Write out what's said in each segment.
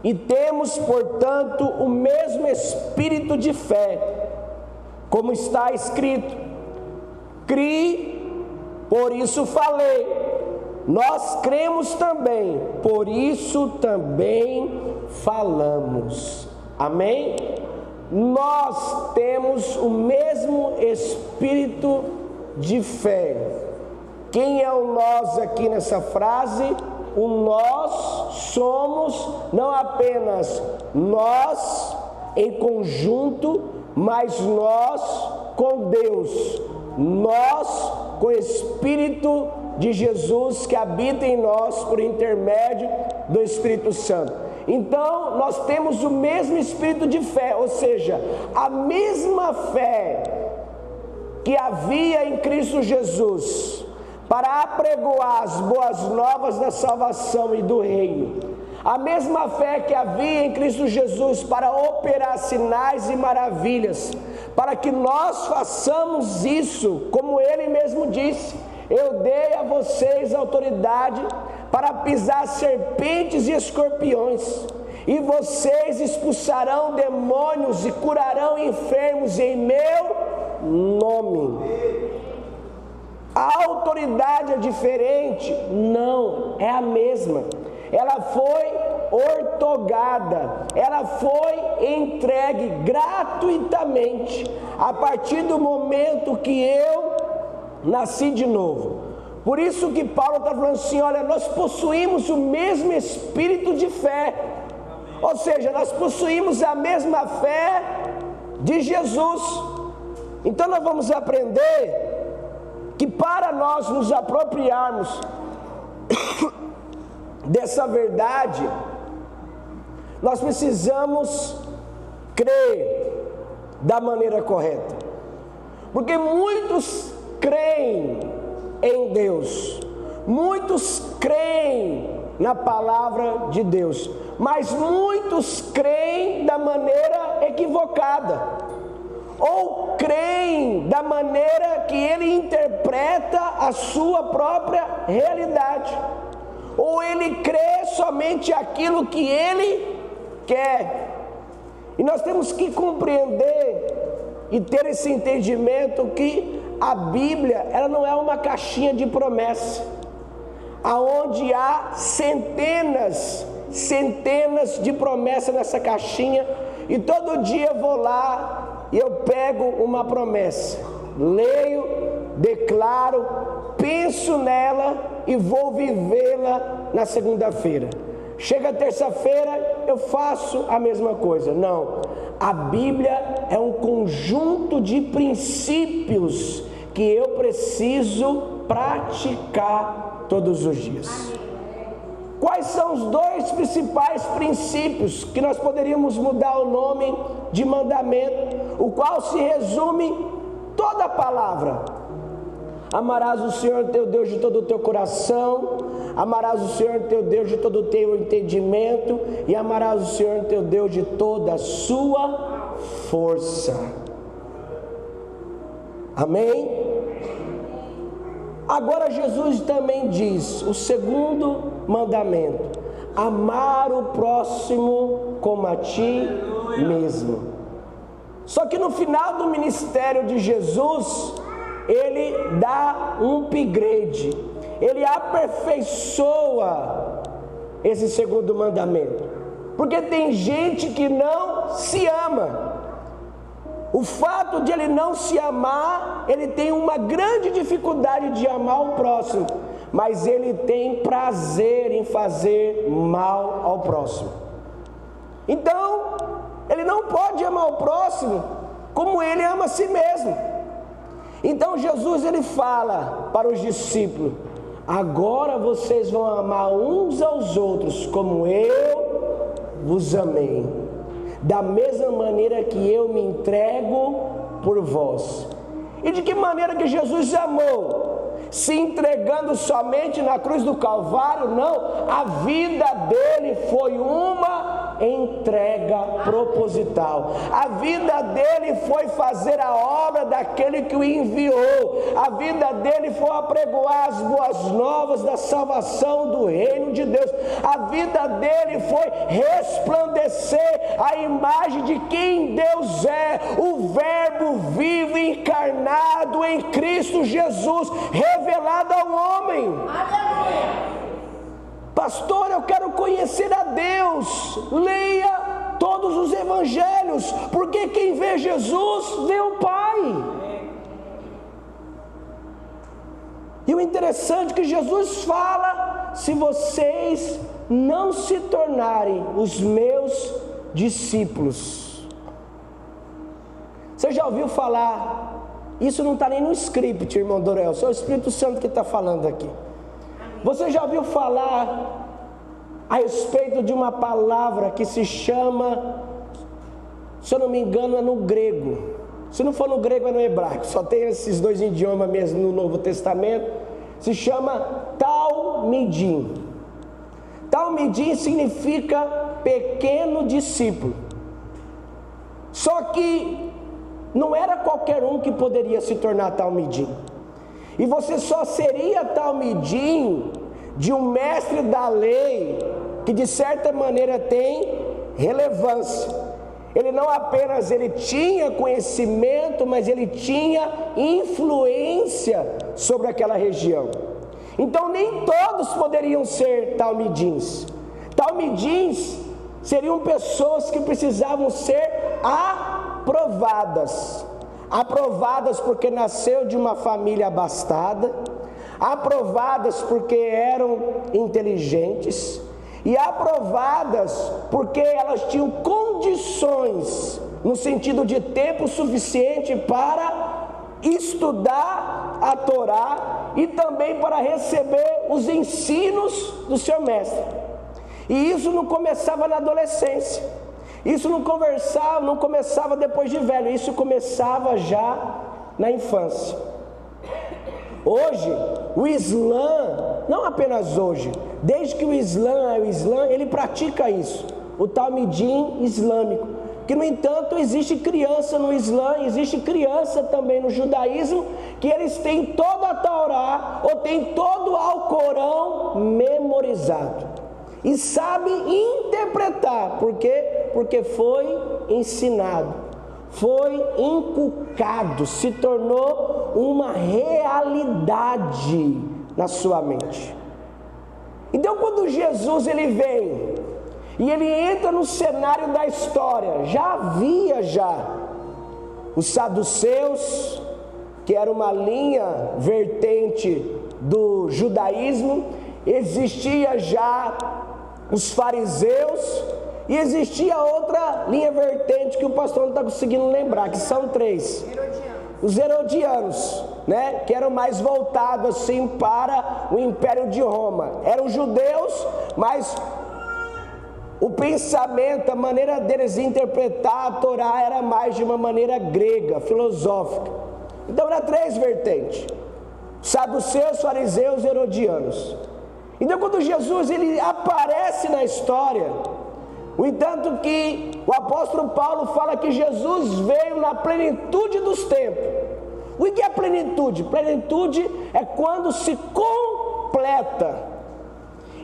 E temos, portanto, o mesmo espírito de fé, como está escrito: criei, por isso falei. Nós cremos também, por isso também falamos. Amém? Nós temos o mesmo espírito de fé. Quem é o nós aqui nessa frase? O nós somos não apenas nós em conjunto, mas nós com Deus, nós com o Espírito de Jesus que habita em nós por intermédio do Espírito Santo. Então nós temos o mesmo espírito de fé, ou seja, a mesma fé que havia em Cristo Jesus para apregoar as boas novas da salvação e do reino, a mesma fé que havia em Cristo Jesus para operar sinais e maravilhas, para que nós façamos isso, como Ele mesmo disse: eu dei a vocês autoridade para pisar serpentes e escorpiões, e vocês expulsarão demônios e curarão enfermos em meu nome. A autoridade é diferente? Não, é a mesma. Ela foi ortogada, ela foi entregue gratuitamente a partir do momento que eu nasci de novo. Por isso que Paulo está falando assim: olha, nós possuímos o mesmo espírito de fé, ou seja, nós possuímos a mesma fé de Jesus. Então nós vamos aprender que para nós nos apropriarmos dessa verdade, nós precisamos crer da maneira correta, porque muitos creem em Deus, muitos creem na palavra de Deus, mas muitos creem da maneira equivocada, ou creem da maneira que ele interpreta a sua própria realidade, ou ele crê somente aquilo que ele quer. E nós temos que compreender e ter esse entendimento que a Bíblia, ela não é uma caixinha de promessa, aonde há centenas de promessas nessa caixinha, e todo dia eu vou lá e eu pego uma promessa, leio, declaro, penso nela e vou vivê-la na segunda-feira. Chega terça-feira, eu faço a mesma coisa. Não, a Bíblia é um conjunto de princípios que eu preciso praticar todos os dias. Quais são os dois principais princípios que nós poderíamos mudar o nome de mandamento, o qual se resume toda a palavra? Amarás o Senhor teu Deus de todo o teu coração, amarás o Senhor teu Deus de todo o teu entendimento, e amarás o Senhor teu Deus de toda a sua força. Amém? Agora Jesus também diz, o segundo mandamento: amar o próximo como a ti mesmo. Só que no final do ministério de Jesus, ele dá um upgrade, ele aperfeiçoa esse segundo mandamento, porque tem gente que não se ama. O fato de ele não se amar, ele tem uma grande dificuldade de amar o próximo, mas ele tem prazer em fazer mal ao próximo. Então, ele não pode amar o próximo como ele ama a si mesmo. Então Jesus, ele fala para os discípulos: agora vocês vão amar uns aos outros como eu vos amei, da mesma maneira que eu me entrego por vós. E de que maneira que Jesus amou? Se entregando somente na cruz do Calvário? Não, a vida dele foi uma entrega proposital. A vida dele foi fazer a obra daquele que o enviou. A vida dele foi apregoar as boas novas da salvação do reino de Deus. A vida dele foi resplandecer a imagem de quem Deus é, o Verbo vivo e encarnado em Cristo Jesus, revelado ao homem. Aleluia. Pastor, eu quero conhecer a Deus. Leia todos os evangelhos, porque quem vê Jesus vê o Pai. E o interessante é que Jesus fala: se vocês não se tornarem os meus discípulos. Você já ouviu falar? Isso não está nem no script, irmão Dorel, só o Espírito Santo que está falando aqui. Você já ouviu falar a respeito de uma palavra que se chama, se eu não me engano, é no grego. Se não for no grego, é no hebraico. Só tem esses dois idiomas mesmo no Novo Testamento. Se chama Talmidim. Talmidim significa pequeno discípulo. Só que não era qualquer um que poderia se tornar Talmidim. E você só seria Talmidim de um mestre da lei que de certa maneira tem relevância. Ele não apenas tinha conhecimento, mas ele tinha influência sobre aquela região. Então nem todos poderiam ser Talmidins. Talmidins seriam pessoas que precisavam ser aprovadas. Aprovadas porque nasceu de uma família abastada, aprovadas porque eram inteligentes e aprovadas porque elas tinham condições, no sentido de tempo suficiente para estudar a Torá e também para receber os ensinos do seu mestre. E isso não começava na adolescência. Isso não começava depois de velho, isso começava já na infância. Hoje, o Islã, não apenas hoje, desde que o Islã é o Islã, ele pratica isso, o Talmidim islâmico. Que, no entanto, existe criança no Islã, existe criança também no judaísmo, que eles têm toda a Torá, ou têm todo o Alcorão memorizado. E sabe interpretar, por quê? Porque foi ensinado, foi inculcado, se tornou uma realidade na sua mente. Então quando Jesus ele vem e ele entra no cenário da história, já havia os saduceus, que era uma linha vertente do judaísmo, existia já os fariseus, e existia outra linha vertente que o pastor não está conseguindo lembrar, que são 3. Os herodianos, né? Que eram mais voltados assim para o Império de Roma. Eram judeus, mas o pensamento, a maneira deles interpretar a Torá era mais de uma maneira grega, filosófica. Então eram 3 vertentes: saduceus, fariseus e herodianos. Então quando Jesus ele aparece na história, no entanto que o apóstolo Paulo fala que Jesus veio na plenitude dos tempos. O que é plenitude? Plenitude é quando se completa.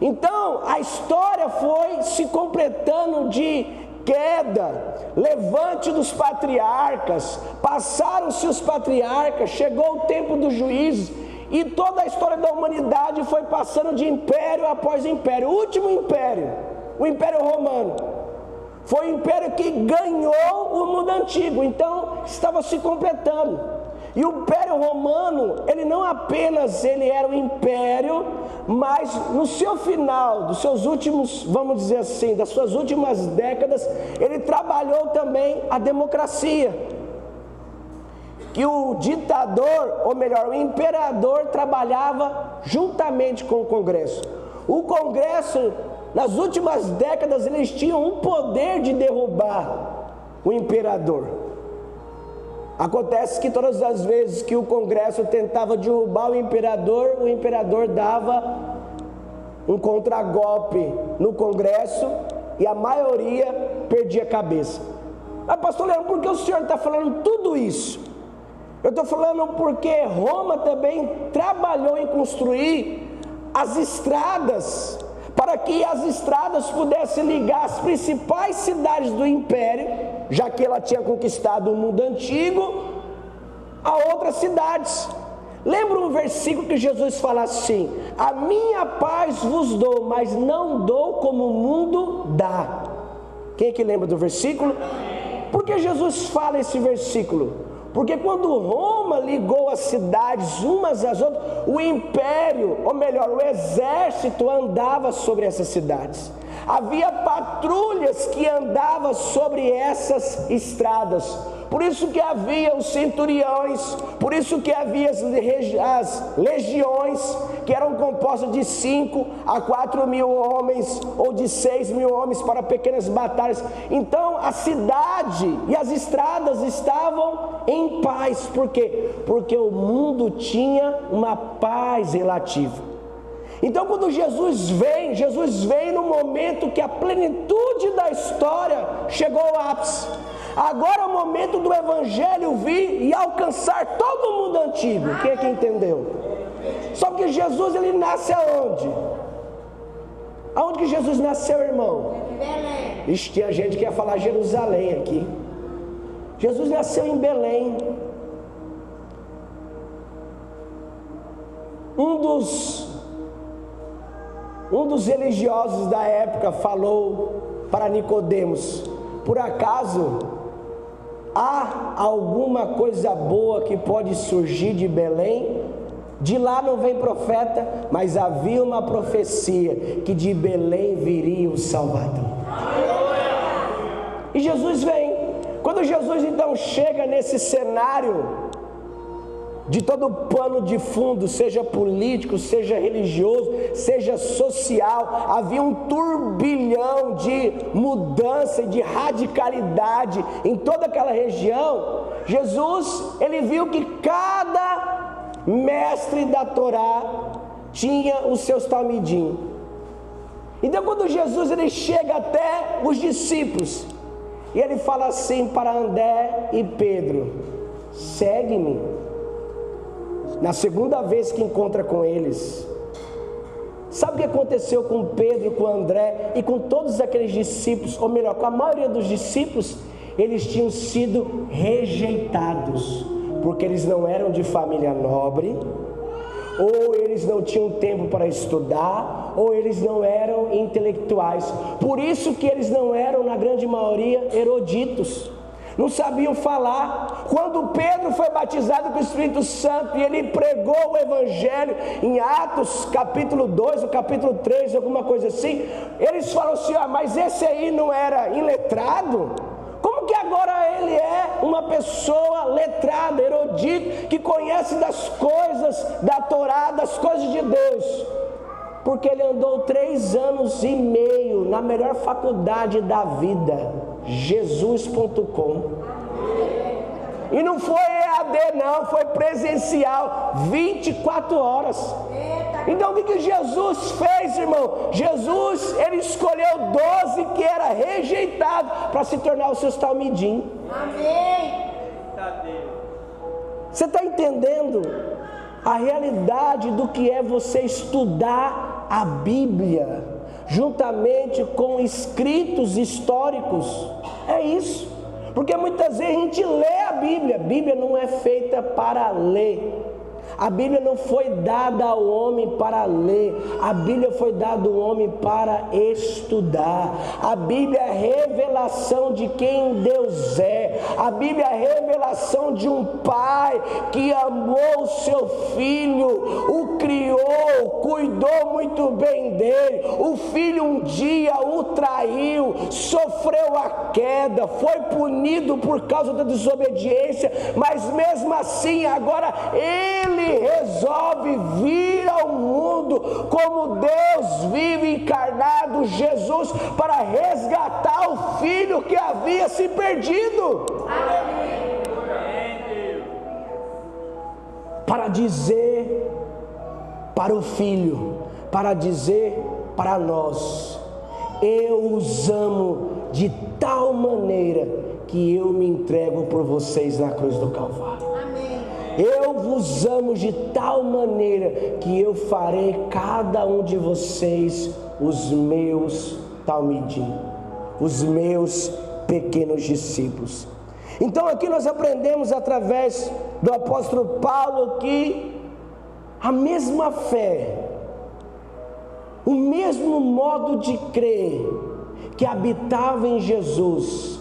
Então a história foi se completando de queda, levante dos patriarcas, passaram-se os patriarcas, chegou o tempo dos juízes, e toda a história da humanidade foi passando de império após império. O último império, o Império Romano, foi o império que ganhou o mundo antigo, então estava se completando. E o Império Romano, ele não apenas era um império, mas no seu final, dos seus últimos, vamos dizer assim, das suas últimas décadas, ele trabalhou também a democracia. Que o ditador, ou melhor, o imperador trabalhava juntamente com o Congresso. O Congresso, nas últimas décadas, eles tinham um poder de derrubar o imperador. Acontece que todas as vezes que o Congresso tentava derrubar o imperador dava um contragolpe no Congresso e a maioria perdia a cabeça. Mas pastor Leandro, por que o senhor está falando tudo isso? Eu estou falando porque Roma também trabalhou em construir as estradas, para que as estradas pudessem ligar as principais cidades do império, já que ela tinha conquistado o mundo antigo, a outras cidades. Lembra um versículo que Jesus fala assim: a minha paz vos dou, mas não dou como o mundo dá. Quem é que lembra do versículo? Por que Jesus fala esse versículo? Porque quando Roma ligou as cidades umas às outras, o império, ou melhor, o exército andava sobre essas cidades. Havia patrulhas que andavam sobre essas estradas. Por isso que havia os centuriões, por isso que havia as legiões, que eram compostas de 5 a 4 mil homens, ou de 6 mil homens para pequenas batalhas. Então a cidade e as estradas estavam em paz. Por quê? Porque o mundo tinha uma paz relativa. Então quando Jesus vem no momento que a plenitude da história chegou ao ápice. Agora é o momento do evangelho vir e alcançar todo o mundo antigo. Quem é que entendeu? Só que Jesus, ele nasce aonde? Aonde que Jesus nasceu, irmão? Belém. Ixi, tinha gente que ia falar Jerusalém aqui. Jesus nasceu em Belém. Um dos religiosos da época falou para Nicodemos: por acaso há alguma coisa boa que pode surgir de Belém? De lá não vem profeta, mas havia uma profecia que de Belém viria o Salvador. E Jesus vem. Quando Jesus então chega nesse cenário de todo pano de fundo, seja político, seja religioso, seja social, havia um turbilhão de mudança e de radicalidade em toda aquela região. Jesus, ele viu que cada mestre da Torá tinha os seus talmidim. Então quando Jesus ele chega até os discípulos, e ele fala assim para André e Pedro: segue-me. Na segunda vez que encontra com eles, sabe o que aconteceu com Pedro, com André e com todos aqueles discípulos, ou melhor, com a maioria dos discípulos? Eles tinham sido rejeitados, porque eles não eram de família nobre, ou eles não tinham tempo para estudar, ou eles não eram intelectuais. Por isso que eles não eram, na grande maioria, eruditos. Não sabiam falar. Quando Pedro foi batizado com o Espírito Santo e ele pregou o Evangelho em Atos capítulo 2 ou capítulo 3, alguma coisa assim, eles falam assim: mas esse aí não era iletrado? Como que agora ele é uma pessoa letrada, erudita, que conhece das coisas da Torá, das coisas de Deus? Porque ele andou 3 anos e meio na melhor faculdade da vida, Jesus.com. E não foi EAD não, foi presencial, 24 horas. Então o que Jesus fez, irmão? Jesus, ele escolheu 12 que era rejeitado para se tornar os seus talmidim. Amém. Você está entendendo a realidade do que é você estudar a Bíblia juntamente com escritos históricos? É isso. Porque muitas vezes a gente lê a Bíblia não é feita para ler. A Bíblia não foi dada ao homem para ler, a Bíblia foi dada ao homem para estudar. A Bíblia é a revelação de quem Deus é. A Bíblia é a revelação de um pai que amou o seu filho, o criou, cuidou muito bem dele. O filho um dia o traiu, sofreu a queda, foi punido por causa da desobediência, mas mesmo assim agora ele resolve vir ao mundo como Deus vive encarnado, Jesus, para resgatar o filho que havia se perdido. Para dizer para o filho, para dizer para nós: eu os amo de tal maneira que eu me entrego por vocês na cruz do Calvário. Eu vos amo de tal maneira que eu farei cada um de vocês os meus talmidim, os meus pequenos discípulos. Então aqui nós aprendemos através do apóstolo Paulo que a mesma fé, o mesmo modo de crer que habitava em Jesus,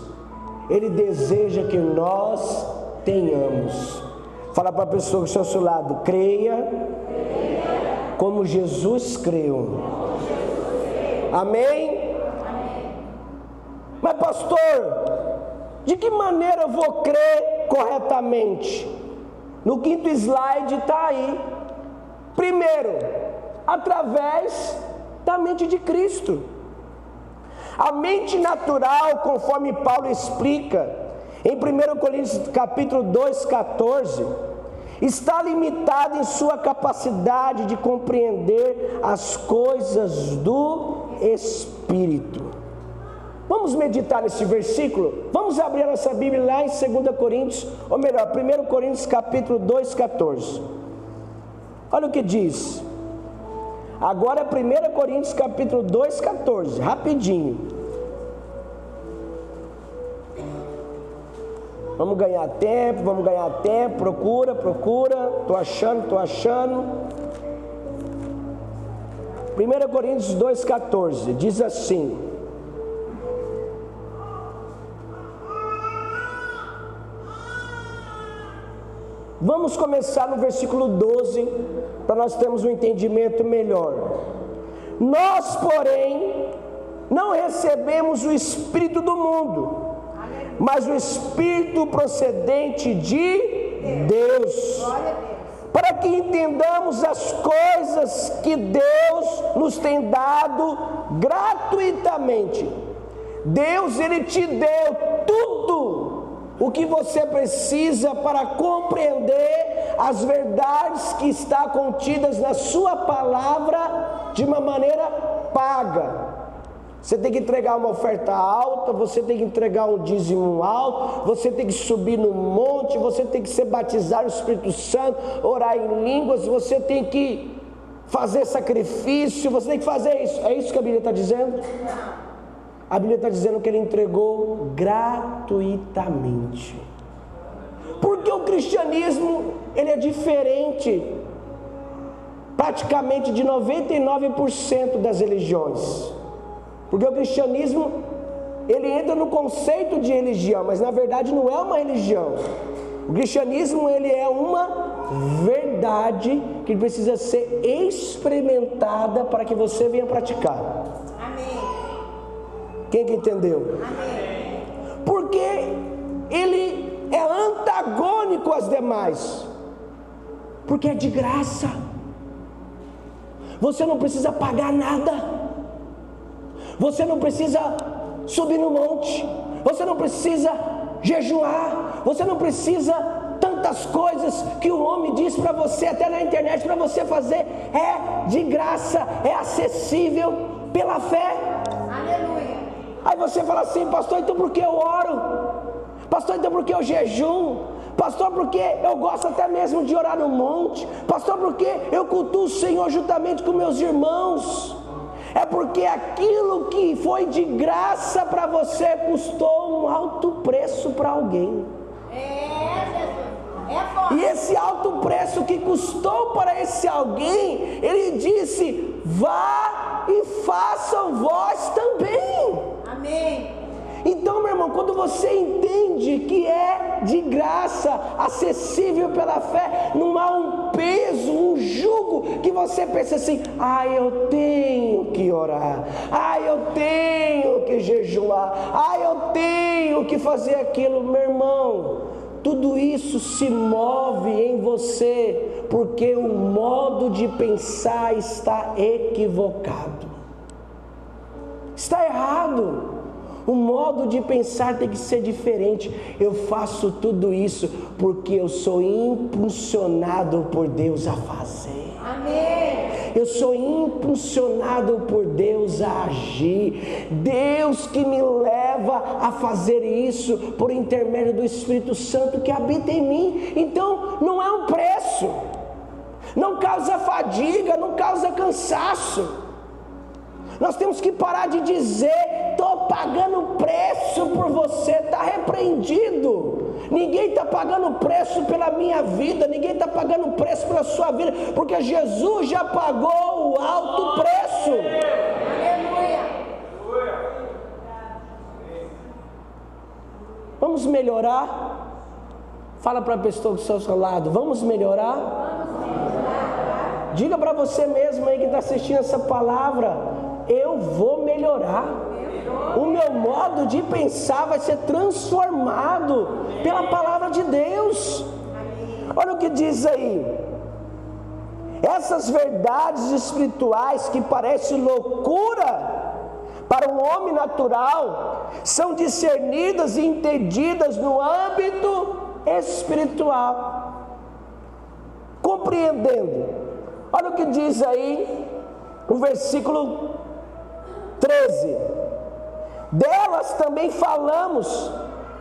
Ele deseja que nós tenhamos. Fala para a pessoa que está ao seu lado: creia como Jesus creu. Amém? Mas pastor, de que maneira eu vou crer corretamente? No quinto slide está aí. Primeiro, através da mente de Cristo. A mente natural, conforme Paulo explica em 1 Coríntios capítulo 2,14, está limitada em sua capacidade de compreender as coisas do Espírito. Vamos meditar nesse versículo? Vamos abrir a nossa Bíblia lá em 2 Coríntios, ou melhor, 1 Coríntios capítulo 2,14. Olha o que diz. Agora é 1 Coríntios capítulo 2,14, rapidinho. Vamos ganhar tempo, procura. Estou achando. 1 Coríntios 2,14, diz assim: vamos começar no versículo 12, para nós termos um entendimento melhor. Nós, porém, não recebemos o Espírito do mundo, mas o Espírito procedente de Deus, para que entendamos as coisas que Deus nos tem dado gratuitamente. Deus, Ele te deu tudo o que você precisa para compreender as verdades que estão contidas na sua palavra de uma maneira paga. Você tem que entregar uma oferta alta, você tem que entregar um dízimo alto, você tem que subir no monte, você tem que ser batizado no Espírito Santo, orar em línguas, você tem que fazer sacrifício, você tem que fazer isso. É isso que a Bíblia está dizendo? A Bíblia está dizendo que Ele entregou gratuitamente. Porque o cristianismo, ele é diferente praticamente de 99% das religiões. Porque o cristianismo, ele entra no conceito de religião, mas na verdade não é uma religião. O cristianismo, ele é uma verdade que precisa ser experimentada para que você venha praticar. Amém. Quem que entendeu? Amém. Porque ele é antagônico às demais. Porque é de graça. Você não precisa pagar nada. Você não precisa subir no monte, você não precisa jejuar, você não precisa tantas coisas que o homem diz para você, até na internet, para você fazer. É de graça, é acessível pela fé. Aleluia. Aí você fala assim: pastor, então por que eu oro? Pastor, então por que eu jejum? Pastor, porque eu gosto até mesmo de orar no monte? Pastor, porque eu cultuo o Senhor juntamente com meus irmãos? É porque aquilo que foi de graça para você custou um alto preço para alguém. E esse alto preço que custou para esse alguém, Ele disse: vá e façam vós também. Amém. Então, meu irmão, quando você entende que é de graça, acessível pela fé, não há um peso, um jugo que você pensa assim: eu tenho que orar, eu tenho que jejuar, eu tenho que fazer aquilo. Meu irmão, tudo isso se move em você, porque o modo de pensar está equivocado, está errado. O modo de pensar tem que ser diferente. Eu faço tudo isso porque eu sou impulsionado por Deus a fazer. Amém. eu sou impulsionado por Deus a agir, Deus que me leva a fazer isso por intermédio do Espírito Santo que habita em mim. Então não é um preço, não causa fadiga, não causa cansaço. Nós temos que parar de dizer: estou pagando preço por você. Está repreendido. Ninguém está pagando preço pela minha vida, ninguém está pagando preço pela sua vida, porque Jesus já pagou o alto preço. Vamos melhorar? Fala para a pessoa que está ao seu lado: vamos melhorar? Diga para você mesmo aí que está assistindo essa palavra: eu vou melhorar. O meu modo de pensar vai ser transformado pela palavra de Deus. Olha o que diz aí: essas verdades espirituais que parecem loucura para um homem natural são discernidas e entendidas no âmbito espiritual. Compreendendo. Olha o que diz aí o versículo 13: delas também falamos,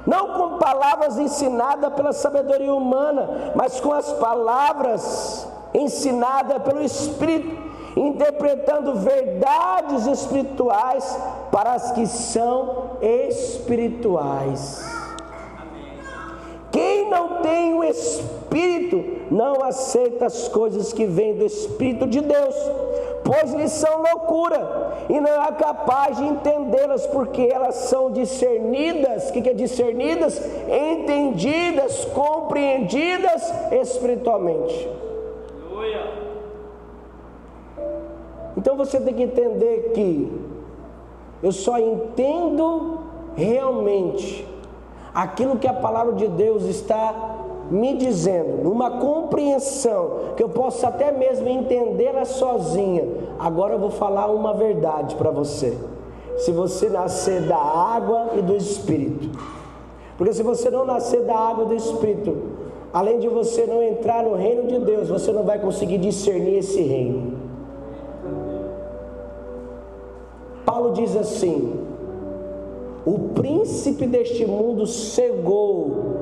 não com palavras ensinadas pela sabedoria humana, mas com as palavras ensinadas pelo Espírito, interpretando verdades espirituais para as que são espirituais. Quem não tem o Espírito não aceita as coisas que vêm do Espírito de Deus, pois lhes são loucura, e não é capaz de entendê-las, porque elas são discernidas. O que é discernidas? Entendidas, compreendidas espiritualmente. Então você tem que entender que eu só entendo realmente aquilo que a palavra de Deus está me dizendo, numa compreensão que eu posso até mesmo entendê-la sozinha. Agora eu vou falar uma verdade para você: se você nascer da água e do Espírito, porque se você não nascer da água e do Espírito, além de você não entrar no reino de Deus, você não vai conseguir discernir esse reino. Paulo diz assim: o príncipe deste mundo cegou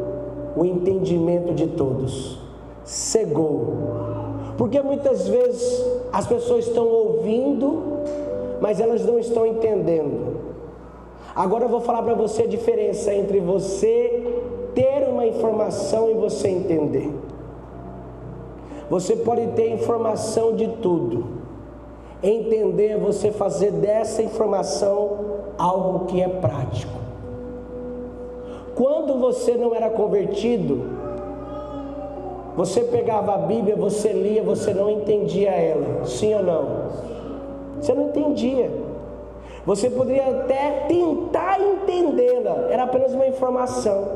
o entendimento de todos. Cegou. Porque muitas vezes as pessoas estão ouvindo, mas elas não estão entendendo. Agora eu vou falar para você a diferença entre você ter uma informação e você entender. Você pode ter informação de tudo. Entender é você fazer dessa informação algo que é prático. Quando você não era convertido, você pegava a Bíblia, você lia, você não entendia ela, sim ou não? Você não entendia. Você poderia até tentar entendê-la, era apenas uma informação.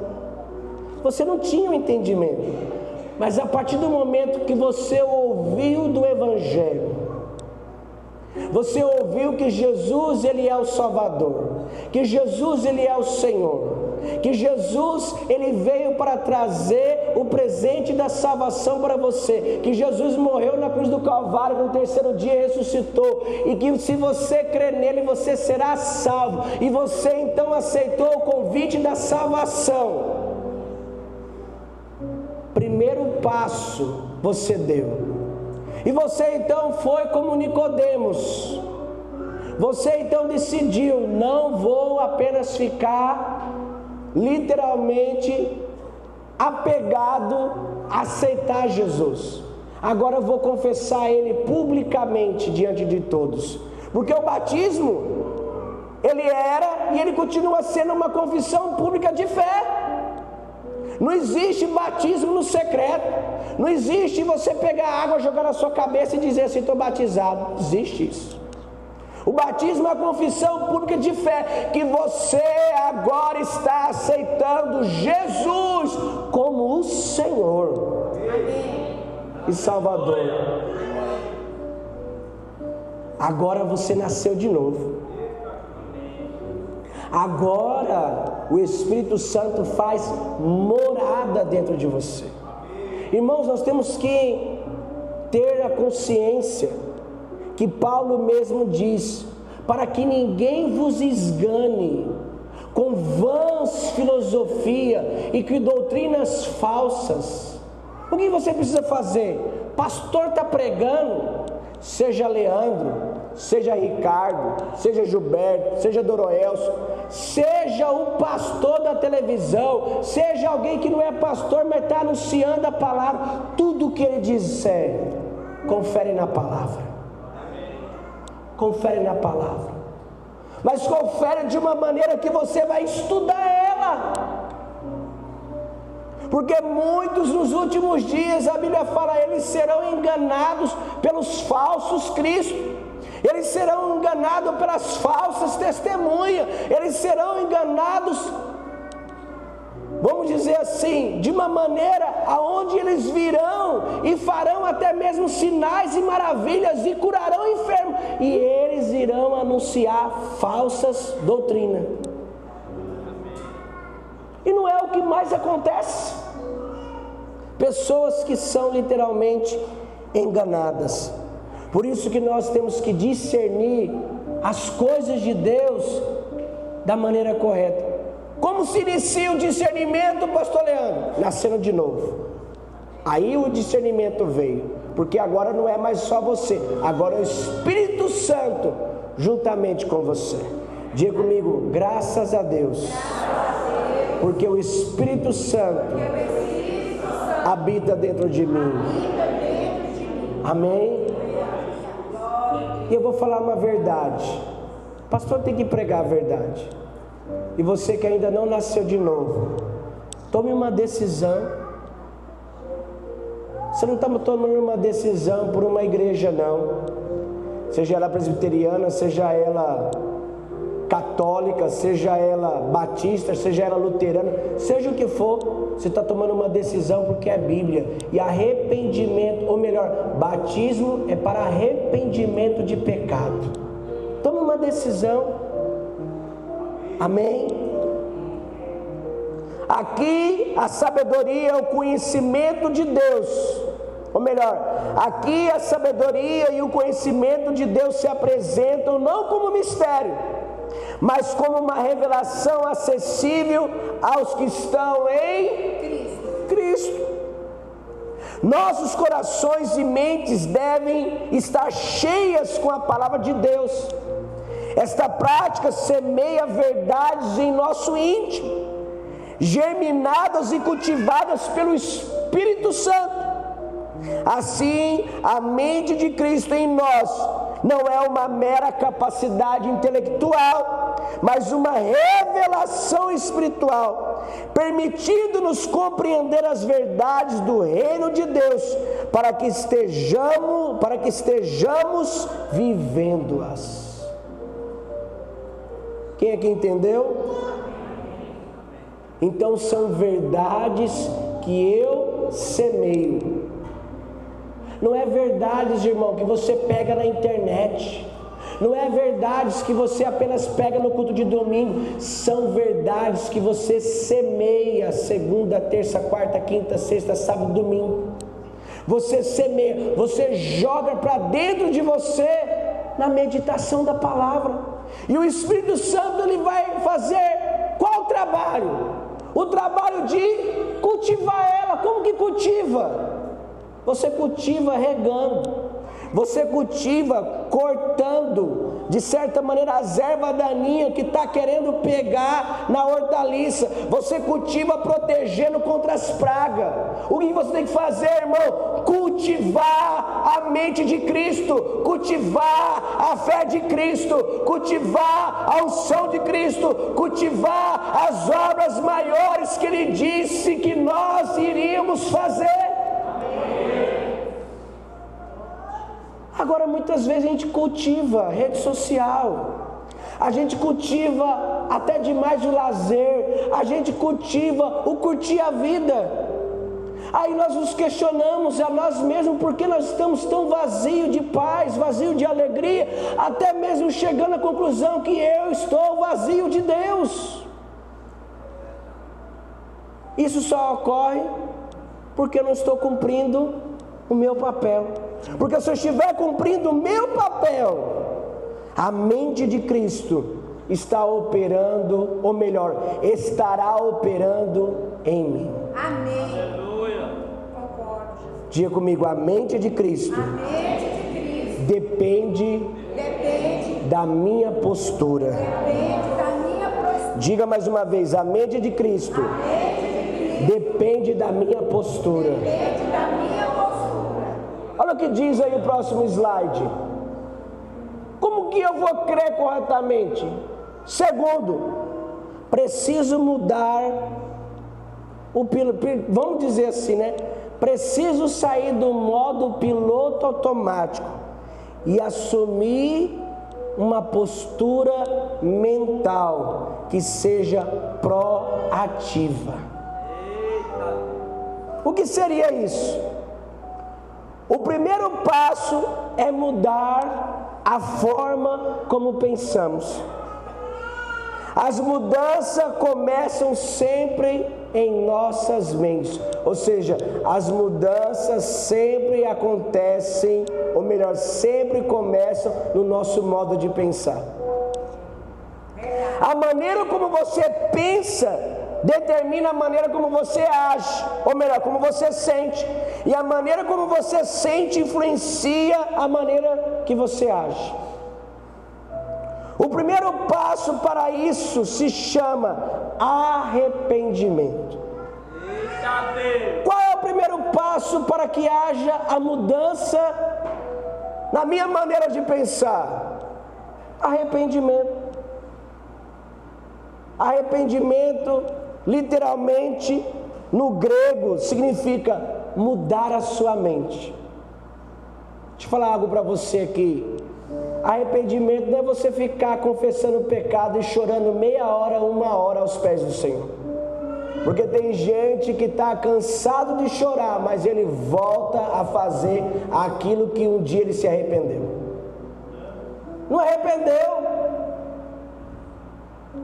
Você não tinha um entendimento. Mas a partir do momento que você ouviu do Evangelho, você ouviu que Jesus Ele é o Salvador, que Jesus Ele é o Senhor, que Jesus Ele veio para trazer o presente da salvação para você, que Jesus morreu na cruz do Calvário, no terceiro dia ressuscitou, e que se você crer nele você será salvo, e você então aceitou o convite da salvação. Primeiro passo você deu. E você então foi como Nicodemos. Você então decidiu: não vou apenas ficar literalmente apegado a aceitar Jesus. Agora eu vou confessar Ele publicamente diante de todos. Porque o batismo, ele era e ele continua sendo uma confissão pública de fé. Não existe batismo no secreto. Não existe você pegar água, jogar na sua cabeça e dizer assim: estou batizado. Não existe isso. O batismo é a confissão pública de fé, que você agora está aceitando Jesus como o Senhor e Salvador. Agora você nasceu de novo. Agora o Espírito Santo faz morada dentro de você. Irmãos, nós temos que ter a consciência que Paulo mesmo diz: para que ninguém vos esgane com vãs filosofia e com doutrinas falsas. O que você precisa fazer? Pastor está pregando, seja Leandro, seja Ricardo, seja Gilberto, seja Doroelso, seja o pastor da televisão, seja alguém que não é pastor, mas está anunciando a palavra, tudo que ele disser, confere na palavra. Confere na palavra. Mas confere de uma maneira que você vai estudar ela. Porque muitos nos últimos dias, a Bíblia fala, eles serão enganados pelos falsos cristos. Eles serão enganados pelas falsas testemunhas. Eles serão enganados, vamos dizer assim, de uma maneira aonde eles virão e farão até mesmo sinais e maravilhas e curarão enfermos. E eles irão anunciar falsas doutrinas. E não é o que mais acontece. Pessoas que são literalmente enganadas. Por isso que nós temos que discernir as coisas de Deus da maneira correta. Como se inicia o discernimento, pastor Leandro? Nascendo de novo. Aí o discernimento veio. Porque agora não é mais só você. Agora é o Espírito Santo juntamente com você. Diga comigo, graças a Deus. Porque o Espírito Santo habita dentro de mim. Amém? E eu vou falar uma verdade. O pastor tem que pregar a verdade. E você que ainda não nasceu de novo, tome uma decisão. Você não está tomando uma decisão por uma igreja, não. Seja ela presbiteriana, seja ela católica, seja ela batista, seja ela luterana, seja o que for, você está tomando uma decisão porque é Bíblia. E arrependimento, ou melhor, batismo é para arrependimento de pecado. Tome uma decisão. Amém? Aqui a sabedoria é o conhecimento de Deus. Ou melhor, aqui a sabedoria e o conhecimento de Deus se apresentam não como mistério, mas como uma revelação acessível aos que estão em Cristo. Nossos corações e mentes devem estar cheias com a palavra de Deus. Esta prática semeia verdades em nosso íntimo, germinadas e cultivadas pelo Espírito Santo. Assim, a mente de Cristo em nós não é uma mera capacidade intelectual, mas uma revelação espiritual, permitindo-nos compreender as verdades do reino de Deus, para que estejamos vivendo-as. Quem aqui entendeu? Então são verdades que eu semeio. Não é verdades, irmão, que você pega na internet. Não é verdades que você apenas pega no culto de domingo. São verdades que você semeia segunda, terça, quarta, quinta, sexta, sábado, domingo. Você semeia, você joga para dentro de você na meditação da palavra. E o Espírito Santo, ele vai fazer qual trabalho? O trabalho de cultivar ela. Como que cultiva? Você cultiva regando, você cultiva cortando, de certa maneira, as ervas daninhas que está querendo pegar na hortaliça. Você cultiva protegendo contra as pragas. O que você tem que fazer, irmão? Cultivar a mente de Cristo, cultivar a fé de Cristo, cultivar a unção de Cristo, cultivar as obras maiores que Ele disse que nós iríamos fazer. Agora, muitas vezes a gente cultiva rede social, a gente cultiva até demais o lazer, a gente cultiva o curtir a vida. Aí nós nos questionamos a nós mesmos porque nós estamos tão vazios de paz, vazios de alegria, até mesmo chegando à conclusão que eu estou vazio de Deus. Isso só ocorre porque eu não estou cumprindo o meu papel. Porque se eu estiver cumprindo o meu papel, a mente de Cristo está operando, ou melhor, estará operando em mim. Amém. Aleluia. Concordo. Diga comigo, a mente de Cristo, depende da minha postura. Diga mais uma vez, a mente de Cristo, depende da minha postura. Olha o que diz aí o próximo slide. Como que eu vou crer corretamente? Segundo, preciso mudar vamos dizer assim, né? Preciso sair do modo piloto automático e assumir uma postura mental que seja proativa. O que seria isso? O primeiro passo é mudar a forma como pensamos. As mudanças começam sempre em nossas mentes, ou seja, as mudanças sempre acontecem, ou melhor, sempre começam no nosso modo de pensar. A maneira como você pensa determina a maneira como você age, ou melhor, como você sente, e a maneira como você sente influencia a maneira que você age. O primeiro passo para isso se chama arrependimento. Qual é o primeiro passo para que haja a mudança na minha maneira de pensar? Arrependimento. Arrependimento, literalmente, no grego, significa mudar a sua mente. Deixa eu falar algo para você aqui. Arrependimento não é você ficar confessando o pecado e chorando meia hora, 1 hora aos pés do Senhor. Porque tem gente que está cansado de chorar, mas ele volta a fazer aquilo que um dia ele se arrependeu. Não arrependeu.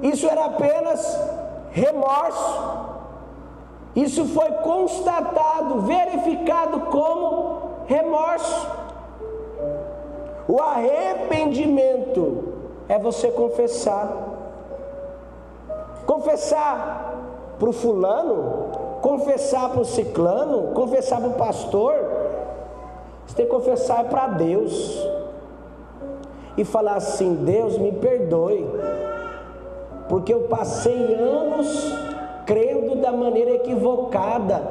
Isso era apenas remorso. Isso foi constatado, verificado como remorso. O arrependimento é você confessar. Confessar para o fulano, confessar para o ciclano, confessar para o pastor. Você tem que confessar para Deus. E falar assim: Deus, me perdoe, porque eu passei anos crendo da maneira equivocada,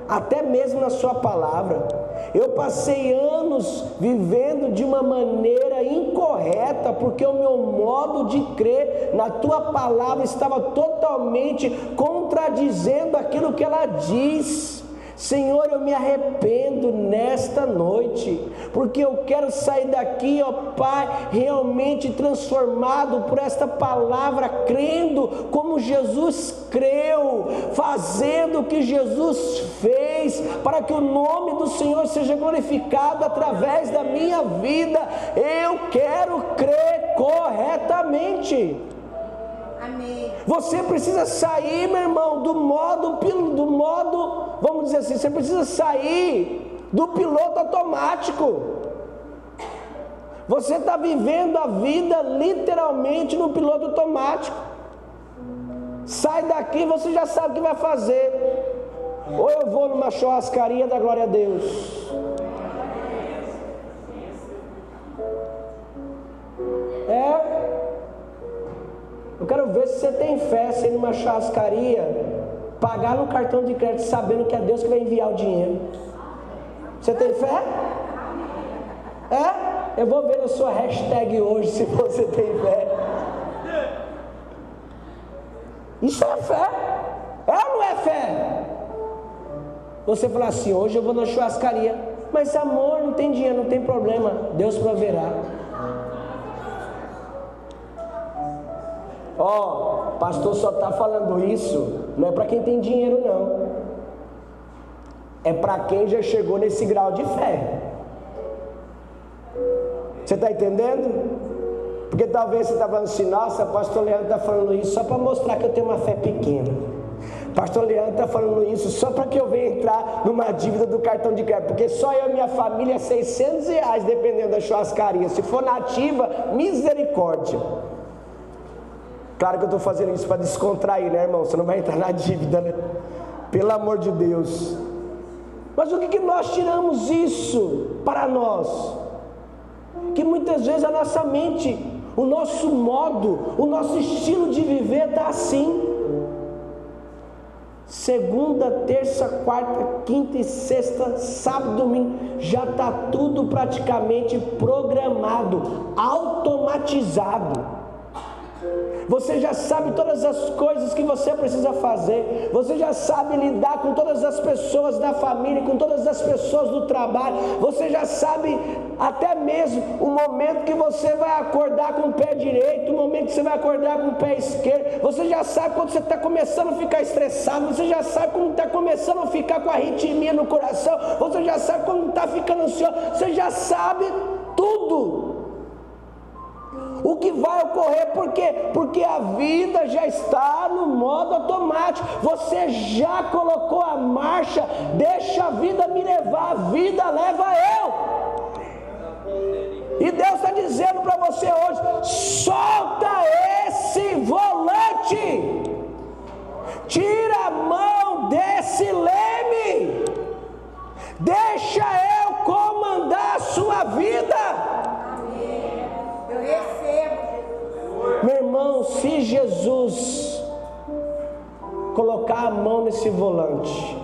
até mesmo na sua palavra. Eu passei anos vivendo de uma maneira incorreta, porque o meu modo de crer na tua palavra estava totalmente contradizendo aquilo que ela diz. Senhor, eu me arrependo nesta noite, porque eu quero sair daqui, ó Pai, realmente transformado por esta palavra, crendo como Jesus creu, fazendo o que Jesus fez, para que o nome do Senhor seja glorificado através da minha vida. Eu quero crer corretamente. Amém. Você precisa sair, meu irmão, do modo, vamos dizer assim, você precisa sair do piloto automático. Você está vivendo a vida literalmente no piloto automático. Sai daqui, você já sabe o que vai fazer. Ou eu vou numa churrascaria da glória a Deus. Eu quero ver se você tem fé, se ir numa churrascaria, pagar no cartão de crédito sabendo que é Deus que vai enviar o dinheiro. Você tem fé? Eu vou ver na sua hashtag hoje se você tem fé. Isso é fé. É ou não é fé? Você fala assim: hoje eu vou na churrascaria. Mas amor, não tem dinheiro, não tem problema, Deus proverá. O pastor só está falando isso, não é para quem tem dinheiro não. É para quem já chegou nesse grau de fé. Você está entendendo? Porque talvez você está falando assim: nossa, pastor Leandro está falando isso só para mostrar que eu tenho uma fé pequena. Pastor Leandro está falando isso só para que eu venha entrar numa dívida do cartão de crédito, porque só eu e minha família é R$600, dependendo da churrascaria. Se for nativa, misericórdia. Claro que eu estou fazendo isso para descontrair, né, irmão? Você não vai entrar na dívida, né? Pelo amor de Deus. Mas o que nós tiramos isso para nós? Que muitas vezes a nossa mente, o nosso modo, o nosso estilo de viver está assim. Segunda, terça, quarta, quinta e sexta, sábado, domingo, já está tudo praticamente programado, automatizado. Você já sabe todas as coisas que você precisa fazer. Você já sabe lidar com todas as pessoas da família, com todas as pessoas do trabalho. Você já sabe até mesmo o momento que você vai acordar com o pé direito, o momento que você vai acordar com o pé esquerdo. Você já sabe quando você está começando a ficar estressado. Você já sabe quando está começando a ficar com arritmia no coração. Você já sabe quando está ficando ansioso. Você já sabe tudo. O que vai ocorrer, por quê? Porque a vida já está no modo automático. Você já colocou a marcha, deixa a vida me levar, a vida leva eu. E Deus está dizendo para você hoje: solta esse volante, tira a mão desse leme, deixa eu comandar a sua vida. Eu recebo. Meu irmão, se Jesus colocar a mão nesse volante,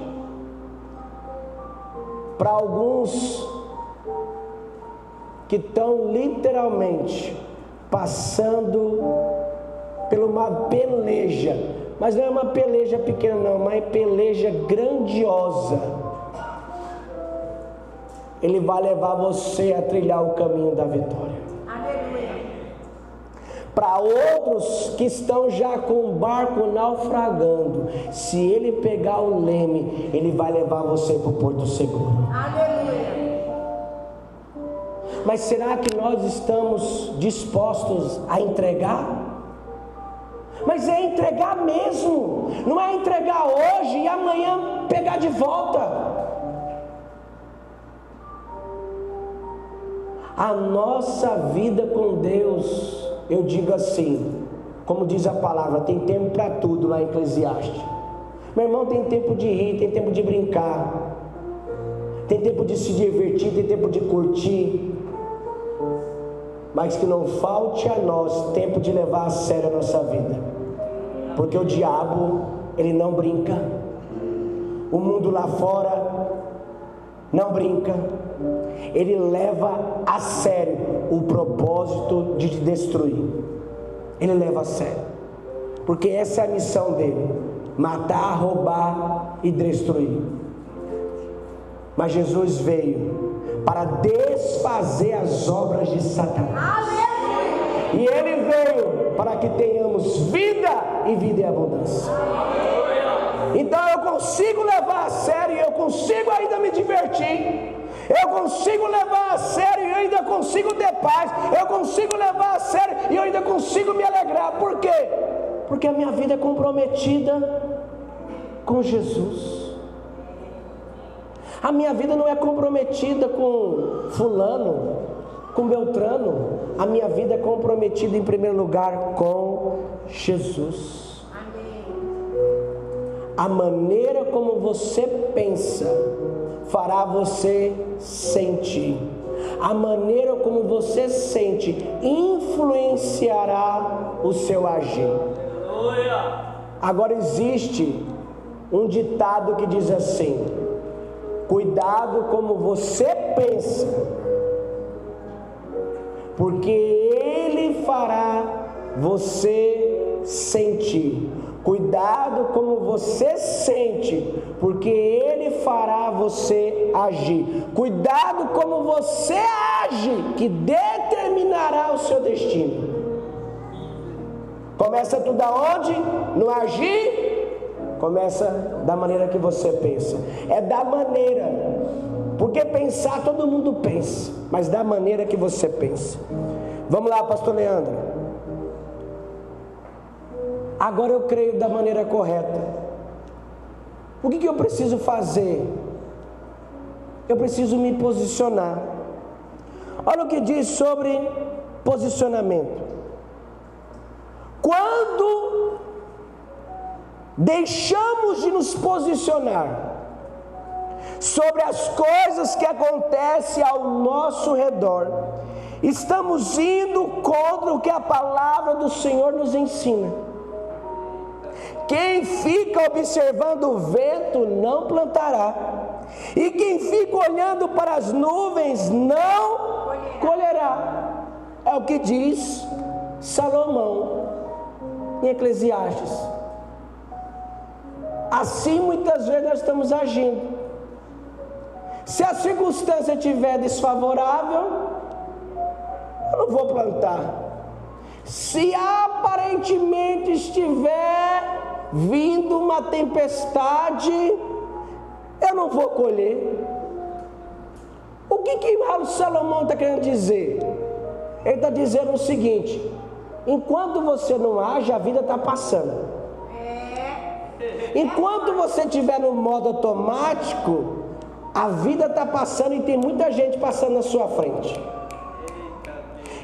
para alguns que estão literalmente passando por uma peleja, mas não é uma peleja pequena não, é uma peleja grandiosa, Ele vai levar você a trilhar o caminho da vitória. Para outros que estão já com o barco naufragando, se Ele pegar o leme, Ele vai levar você para o porto seguro. Aleluia. Mas será que nós estamos dispostos a entregar? Mas é entregar mesmo, não é entregar hoje e amanhã pegar de volta. A nossa vida com Deus, eu digo assim, como diz a palavra, tem tempo para tudo lá em Eclesiastes. Meu irmão, tem tempo de rir, tem tempo de brincar, tem tempo de se divertir, tem tempo de curtir, mas que não falte a nós tempo de levar a sério a nossa vida, porque o diabo, ele não brinca, o mundo lá fora não brinca, ele leva a sério o propósito de te destruir. Ele leva a sério, porque essa é a missão dele: matar, roubar e destruir. Mas Jesus veio para desfazer as obras de Satanás. E Ele veio para que tenhamos vida e vida em abundância. Então eu consigo levar a sério e eu consigo ainda me divertir. Eu consigo levar a sério e eu ainda consigo ter paz. Eu consigo levar a sério e eu ainda consigo me alegrar. Por quê? Porque a minha vida é comprometida com Jesus. A minha vida não é comprometida com fulano, com Beltrano. A minha vida é comprometida em primeiro lugar com Jesus. A maneira como você pensa fará você sentir. A maneira como você sente influenciará o seu agir. Agora existe um ditado que diz assim: cuidado como você pensa, porque ele fará você sentir. Cuidado como você sente, porque ele fará você agir. Cuidado como você age, que determinará o seu destino. Começa tudo aonde? No agir? Começa da maneira que você pensa. É da maneira, porque pensar todo mundo pensa, mas da maneira que você pensa. Vamos lá, pastor Leandro. Agora eu creio da maneira correta. O que eu preciso fazer? Eu preciso me posicionar. Olha o que diz sobre posicionamento. Quando deixamos de nos posicionar sobre as coisas que acontecem ao nosso redor, estamos indo contra o que a palavra do Senhor nos ensina. Quem fica observando o vento não plantará, e quem fica olhando para as nuvens não colherá. É o que diz Salomão em Eclesiastes. Assim muitas vezes nós estamos agindo. Se a circunstância estiver desfavorável, eu não vou plantar. Se aparentemente estiver vindo uma tempestade, eu não vou colher. O que Salomão está querendo dizer? Ele está dizendo o seguinte: enquanto você não age, a vida está passando. Enquanto você estiver no modo automático, a vida está passando e tem muita gente passando na sua frente.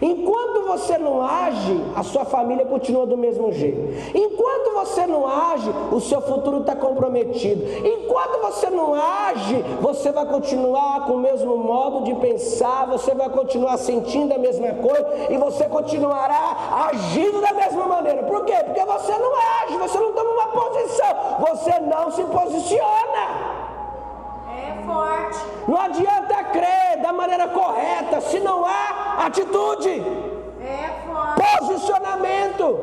Enquanto você não age, a sua família continua do mesmo jeito. Enquanto você não age, o seu futuro está comprometido. Enquanto você não age, você vai continuar com o mesmo modo de pensar, você vai continuar sentindo a mesma coisa e você continuará agindo da mesma maneira. Por quê? Porque você não age, você não toma uma posição, você não se posiciona. Forte. Não adianta crer da maneira correta se não há atitude. Forte. Posicionamento.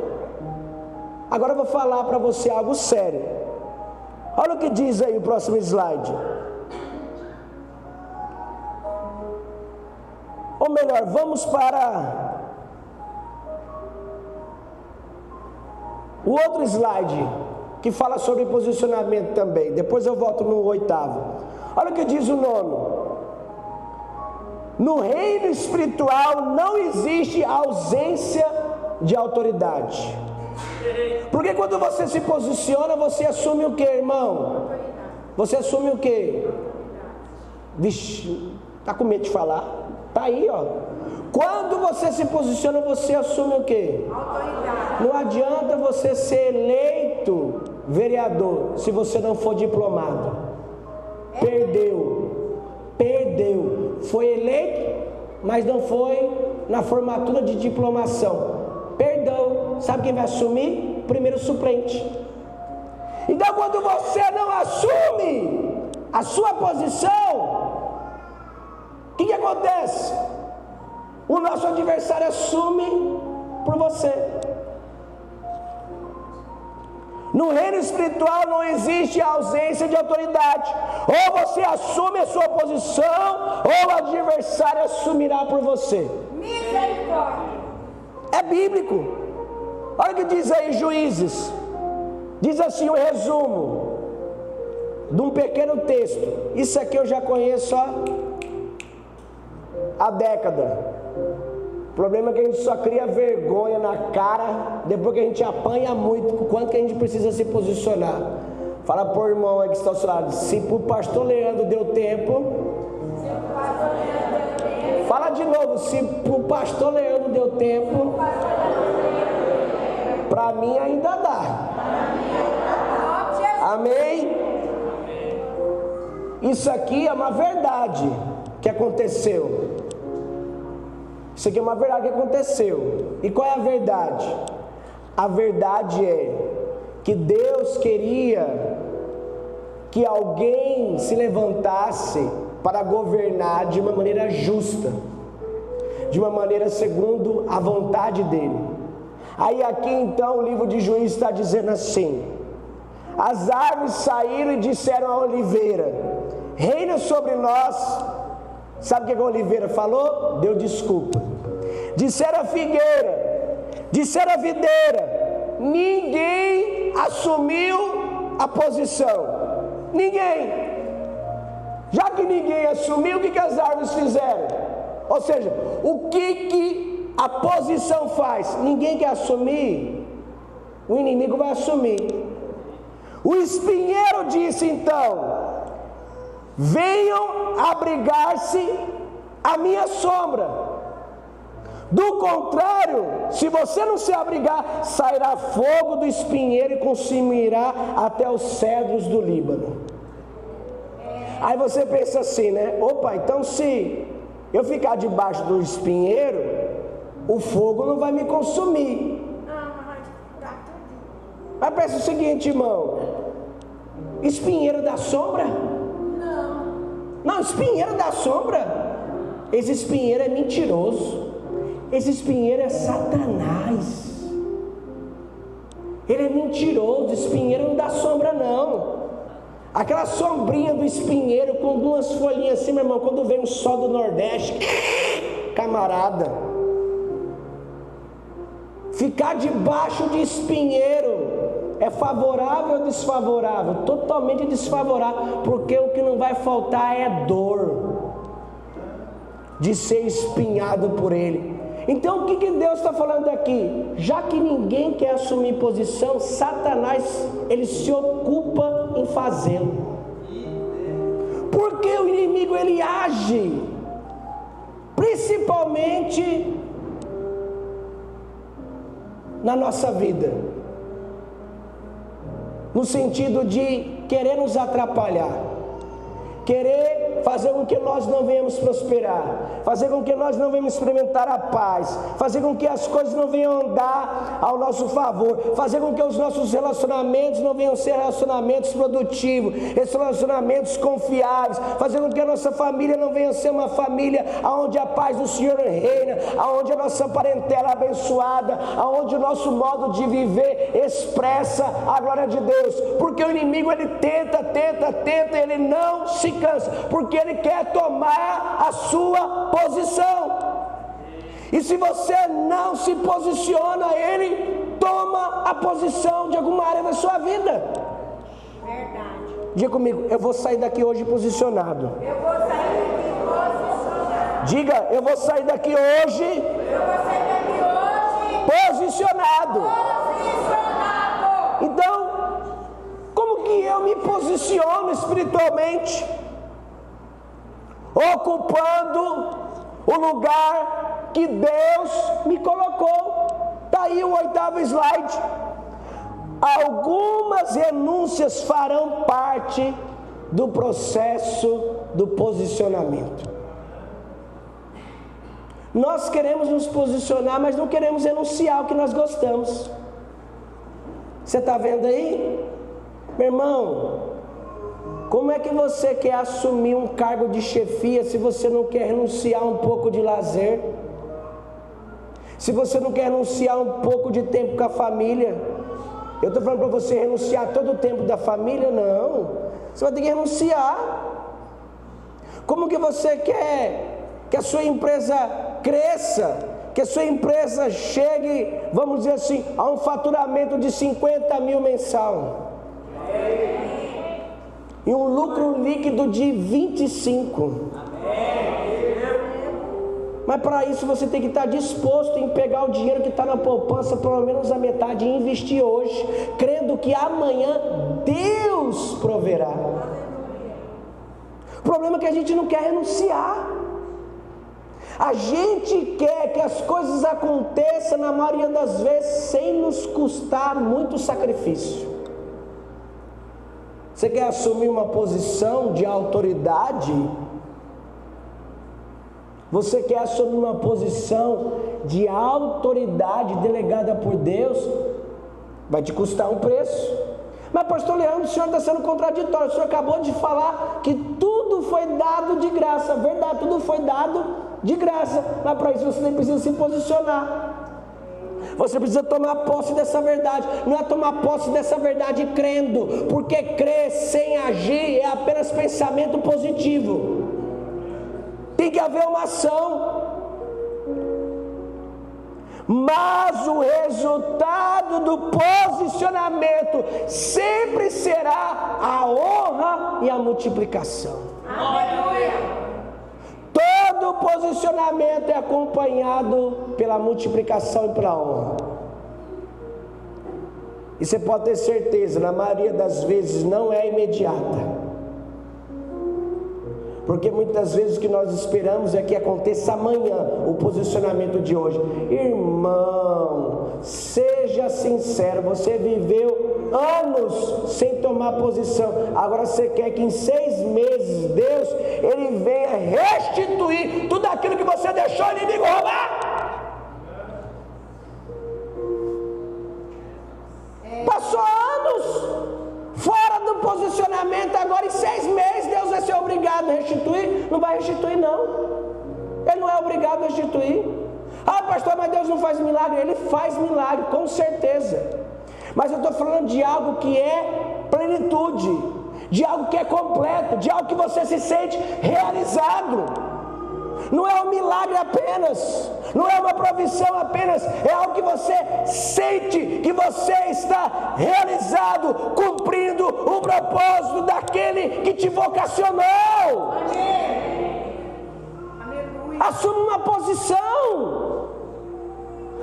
Agora eu vou falar para você algo sério. Olha o que diz aí o próximo slide. Ou melhor, vamos para o outro slide que fala sobre posicionamento também. Depois eu volto no 8º. Olha o que diz o 9. No reino espiritual não existe ausência de autoridade. Porque quando você se posiciona, você assume o que, irmão? Você assume o que? Vixe, tá com medo de falar? Tá aí, ó. Quando você se posiciona, você assume o que? Autoridade. Não adianta você ser eleito vereador se você não for diplomado. Perdeu. Foi eleito, mas não foi na formatura de diplomação. Perdão. Sabe quem vai assumir? Primeiro suplente. Então, quando você não assume a sua posição, o que acontece? O nosso adversário assume por você. No reino espiritual não existe ausência de autoridade. Ou você assume a sua posição, ou o adversário assumirá por você. Misericórdia. É bíblico. Olha o que diz aí Juízes. Diz assim um resumo de um pequeno texto. Isso aqui eu já conheço há década. O problema é que a gente só cria vergonha na cara depois que a gente apanha muito, o quanto que a gente precisa se posicionar. Fala para o irmão aí que está ao seu lado, se para o pastor Leandro deu tempo, fala de novo, se para o pastor Leandro deu tempo, para mim ainda dá. Amém? Isso aqui é uma verdade que aconteceu. Isso aqui é uma verdade que aconteceu. E qual é a verdade? A verdade é que Deus queria que alguém se levantasse para governar de uma maneira justa, de uma maneira segundo a vontade dele. Aí aqui então o livro de Juízes está dizendo assim: as árvores saíram e disseram à oliveira: reina sobre nós. Sabe o que a oliveira falou? Deu desculpa. Disseram a figueira, disseram a videira. Ninguém assumiu a posição. Ninguém. Já que ninguém assumiu, o que as árvores fizeram? Ou seja, o que a posição faz? Ninguém quer assumir, o inimigo vai assumir. O espinheiro disse então: venham abrigar-se à minha sombra. Do contrário, se você não se abrigar, sairá fogo do espinheiro e consumirá até os cedros do Líbano. Aí você pensa assim, né? Opa, então se eu ficar debaixo do espinheiro, o fogo não vai me consumir. Mas pensa o seguinte, irmão: espinheiro da sombra? Não, espinheiro da sombra. Esse espinheiro é mentiroso. Esse espinheiro é Satanás. Ele é mentiroso. Espinheiro não dá sombra, não. Aquela sombrinha do espinheiro com duas folhinhas assim, meu irmão, quando vem o sol do Nordeste, camarada, ficar debaixo de espinheiro é favorável ou desfavorável? Totalmente desfavorável, porque o que não vai faltar é dor de ser espinhado por ele. Então o que Deus está falando aqui? Já que ninguém quer assumir posição, Satanás, ele se ocupa em fazê-lo. Porque o inimigo, ele age principalmente na nossa vida, no sentido de querer nos atrapalhar, querer fazer com que nós não venhamos prosperar, fazer com que nós não venhamos experimentar a paz, fazer com que as coisas não venham andar ao nosso favor, fazer com que os nossos relacionamentos não venham ser relacionamentos produtivos, relacionamentos confiáveis, fazer com que a nossa família não venha ser uma família onde a paz do Senhor reina, onde a nossa parentela é abençoada, onde o nosso modo de viver expressa a glória de Deus. Porque o inimigo, ele tenta, ele não se cansa, porque ele quer tomar a sua posição. E se você não se posiciona, ele toma a posição de alguma área da sua vida. Verdade. Diga comigo: eu vou sair daqui hoje posicionado. Eu vou sair daqui posicionado. Diga: eu vou sair daqui hoje. Eu vou sair daqui hoje Posicionado. posicionado. Então, como que eu me posiciono espiritualmente? Ocupando o lugar que Deus me colocou. Está aí o 8º slide. Algumas renúncias farão parte do processo do posicionamento. Nós queremos nos posicionar, mas não queremos renunciar ao que nós gostamos. Você está vendo aí? Meu irmão, como é que você quer assumir um cargo de chefia se você não quer renunciar um pouco de lazer? Se você não quer renunciar um pouco de tempo com a família? Eu estou falando para você renunciar todo o tempo da família? Não. Você vai ter que renunciar. Como que você quer que a sua empresa cresça? Que a sua empresa chegue, vamos dizer assim, a um faturamento de 50 mil mensal? E um lucro líquido de 25. Mas para isso você tem que estar disposto em pegar o dinheiro que está na poupança, pelo menos a metade, e investir hoje, crendo que amanhã Deus proverá. O problema é que a gente não quer renunciar. A gente quer que as coisas aconteçam, na maioria das vezes, sem nos custar muito sacrifício. Você quer assumir uma posição de autoridade? Você quer assumir uma posição de autoridade delegada por Deus? Vai te custar um preço. Mas pastor Leandro, o senhor está sendo contraditório. O senhor acabou de falar que tudo foi dado de graça. Verdade, tudo foi dado de graça. Mas para isso você nem precisa se posicionar. Você precisa tomar posse dessa verdade. Não é tomar posse dessa verdade crendo, porque crer sem agir é apenas pensamento positivo. Tem que haver uma ação. Mas o resultado do posicionamento sempre será a honra e a multiplicação. Aleluia. Todo posicionamento é acompanhado pela multiplicação e pela honra. E você pode ter certeza, na maioria das vezes não é imediata. Porque muitas vezes o que nós esperamos é que aconteça amanhã o posicionamento de hoje. Irmão, seja sincero, você viveu anos sem tomar posição. Agora você quer que em 6 meses Deus, Ele venha restituir tudo aquilo que você deixou o inimigo roubar? Passou anos fora do posicionamento, agora em 6 meses Deus vai ser obrigado a restituir? Não vai restituir não. Ele não é obrigado a restituir. Ah, pastor, mas Deus não faz milagre. Ele faz milagre, com certeza. Mas eu estou falando de algo que é plenitude, de algo que é completo, de algo que você se sente realizado. Não é um milagre apenas, não é uma provisão apenas, é algo que você sente que você está realizado, cumprindo o propósito daquele que te vocacionou. Assume uma posição.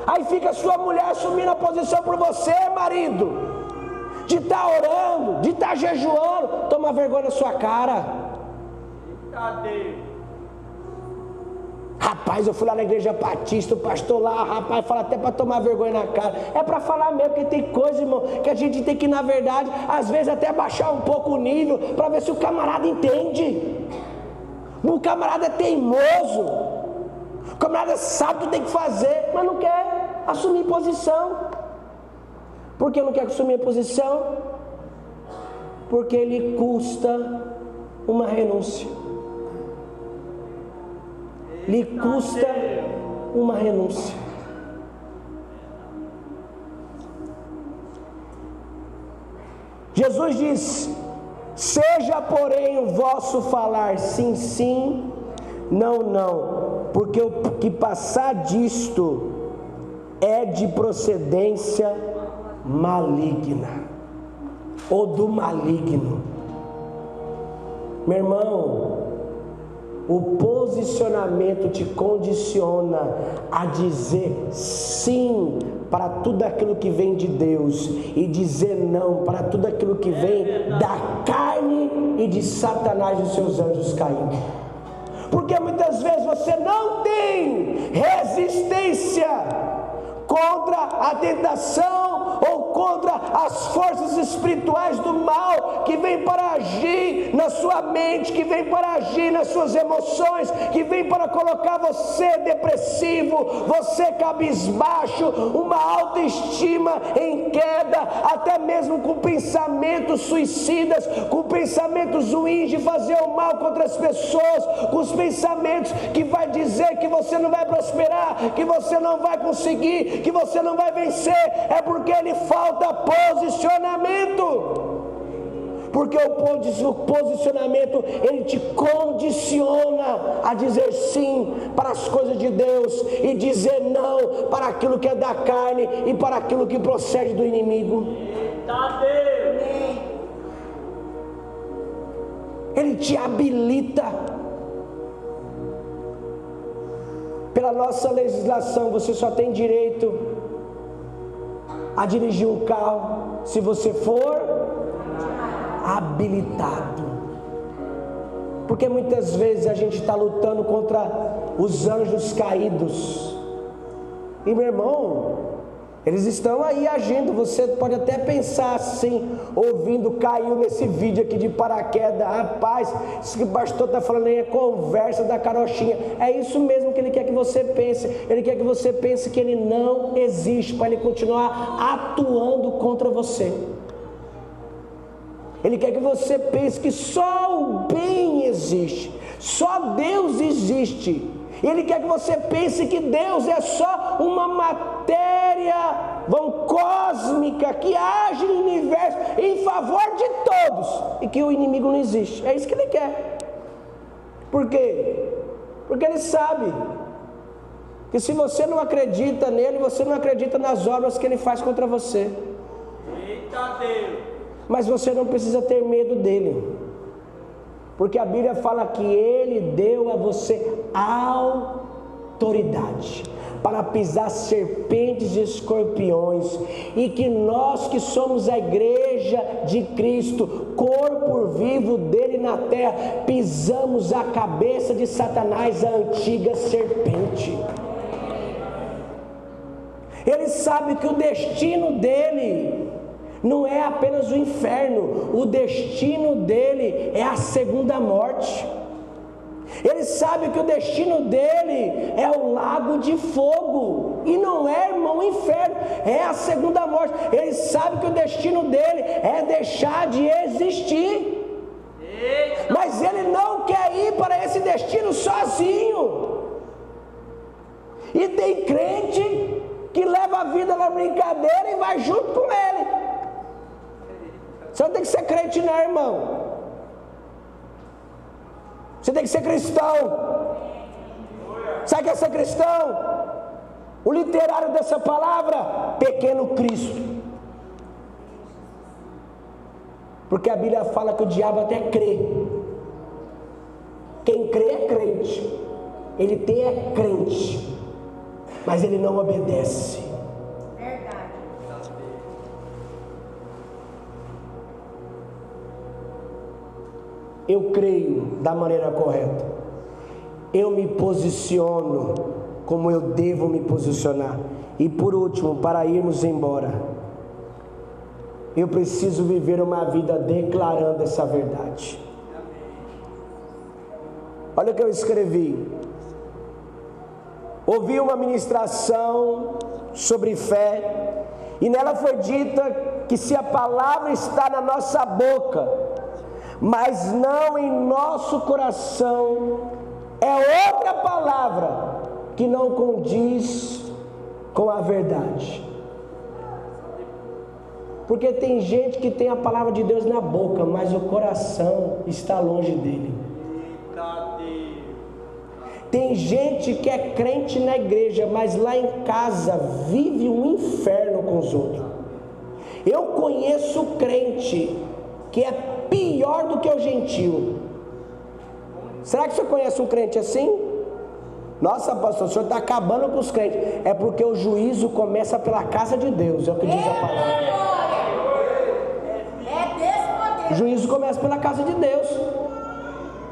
Aí fica a sua mulher assumindo a posição por você, marido, de estar orando, de estar jejuando. Toma vergonha na sua cara. Rapaz, eu fui lá na igreja batista, o pastor lá, rapaz, fala até para tomar vergonha na cara. É para falar mesmo, porque tem coisa, irmão, que a gente tem que, na verdade, às vezes até baixar um pouco o nível, para ver se o camarada entende. O camarada é teimoso, o camarada sabe o que tem que fazer, mas não quer assumir posição. Por que não quer assumir posição? Porque lhe custa uma renúncia. Lhe custa uma renúncia. Jesus diz: seja porém o vosso falar sim, sim, não, não, porque o que passar disto é de procedência maligna, ou do maligno. Meu irmão, o posicionamento te condiciona a dizer sim para tudo aquilo que vem de Deus e dizer não para tudo aquilo que vem da carne e de Satanás e os seus anjos caídos. Porque muitas vezes você não tem resistência contra a tentação ou contra as forças espirituais do mal que vem para agir na sua mente, que vem para agir nas suas emoções, que vem para colocar você depressivo, você cabisbaixo, uma autoestima em queda, até mesmo com pensamentos suicidas, com pensamentos ruins de fazer o mal contra as pessoas, com os pensamentos que vai dizer que você não vai prosperar, que você não vai conseguir, que você não vai vencer. É porque lhe falta posicionamento. Porque o posicionamento, ele te condiciona a dizer sim para as coisas de Deus e dizer não para aquilo que é da carne e para aquilo que procede do inimigo. Ele te habilita. Pela nossa legislação, você só tem direito a dirigir um carro se você for habilitado. Porque muitas vezes a gente está lutando contra os anjos caídos. E meu irmão, eles estão aí agindo. Você pode até pensar assim, ouvindo, caiu nesse vídeo aqui de paraquedas. Rapaz, isso que o pastor está falando aí é conversa da carochinha. É isso mesmo que ele quer que você pense. Ele quer que você pense que ele não existe, para ele continuar atuando contra você. Ele quer que você pense que só o bem existe, só Deus existe. Ele quer que você pense que Deus é só uma matéria cósmica que age no universo em favor de todos e que o inimigo não existe. É isso que ele quer. Por quê? Porque ele sabe que se você não acredita nele, você não acredita nas obras que ele faz contra você. Eita Deus! Mas você não precisa ter medo dele, porque a Bíblia fala que ele deu a você autoridade para pisar serpentes e escorpiões, e que nós que somos a igreja de Cristo, corpo vivo dele na terra, pisamos a cabeça de Satanás, a antiga serpente. Ele sabe que o destino dele não é apenas o inferno, o destino dele é a segunda morte. Ele sabe que o destino dele é o lago de fogo, e não é, irmão, o inferno, é a segunda morte. Ele sabe que o destino dele é deixar de existir, mas ele não quer ir para esse destino sozinho. E tem crente que leva a vida na brincadeira e vai junto com ele. Você não tem que ser crente não, irmão. Você tem que ser cristão. Sabe o que é ser cristão? O literário dessa palavra, pequeno Cristo. Porque a Bíblia fala que o diabo até crê. Quem crê é crente. Ele tem é crente, mas ele não obedece. Verdade. Eu creio da maneira correta. Eu me posiciono como eu devo me posicionar. E por último, para irmos embora, eu preciso viver uma vida declarando essa verdade. Olha o que eu escrevi. Ouvi uma ministração sobre fé, e nela foi dita que se a palavra está na nossa boca, mas não em nosso coração, é outra palavra que não condiz com a verdade. Porque tem gente que tem a palavra de Deus na boca, mas o coração está longe dele. Tem gente que é crente na igreja, mas lá em casa vive um inferno com os outros. Eu conheço crente que é pior do que o gentio. Será que você conhece um crente assim? Nossa, pastor, o senhor está acabando com os crentes. É porque o juízo começa pela casa de Deus, é o que diz a palavra. O juízo começa pela casa de Deus.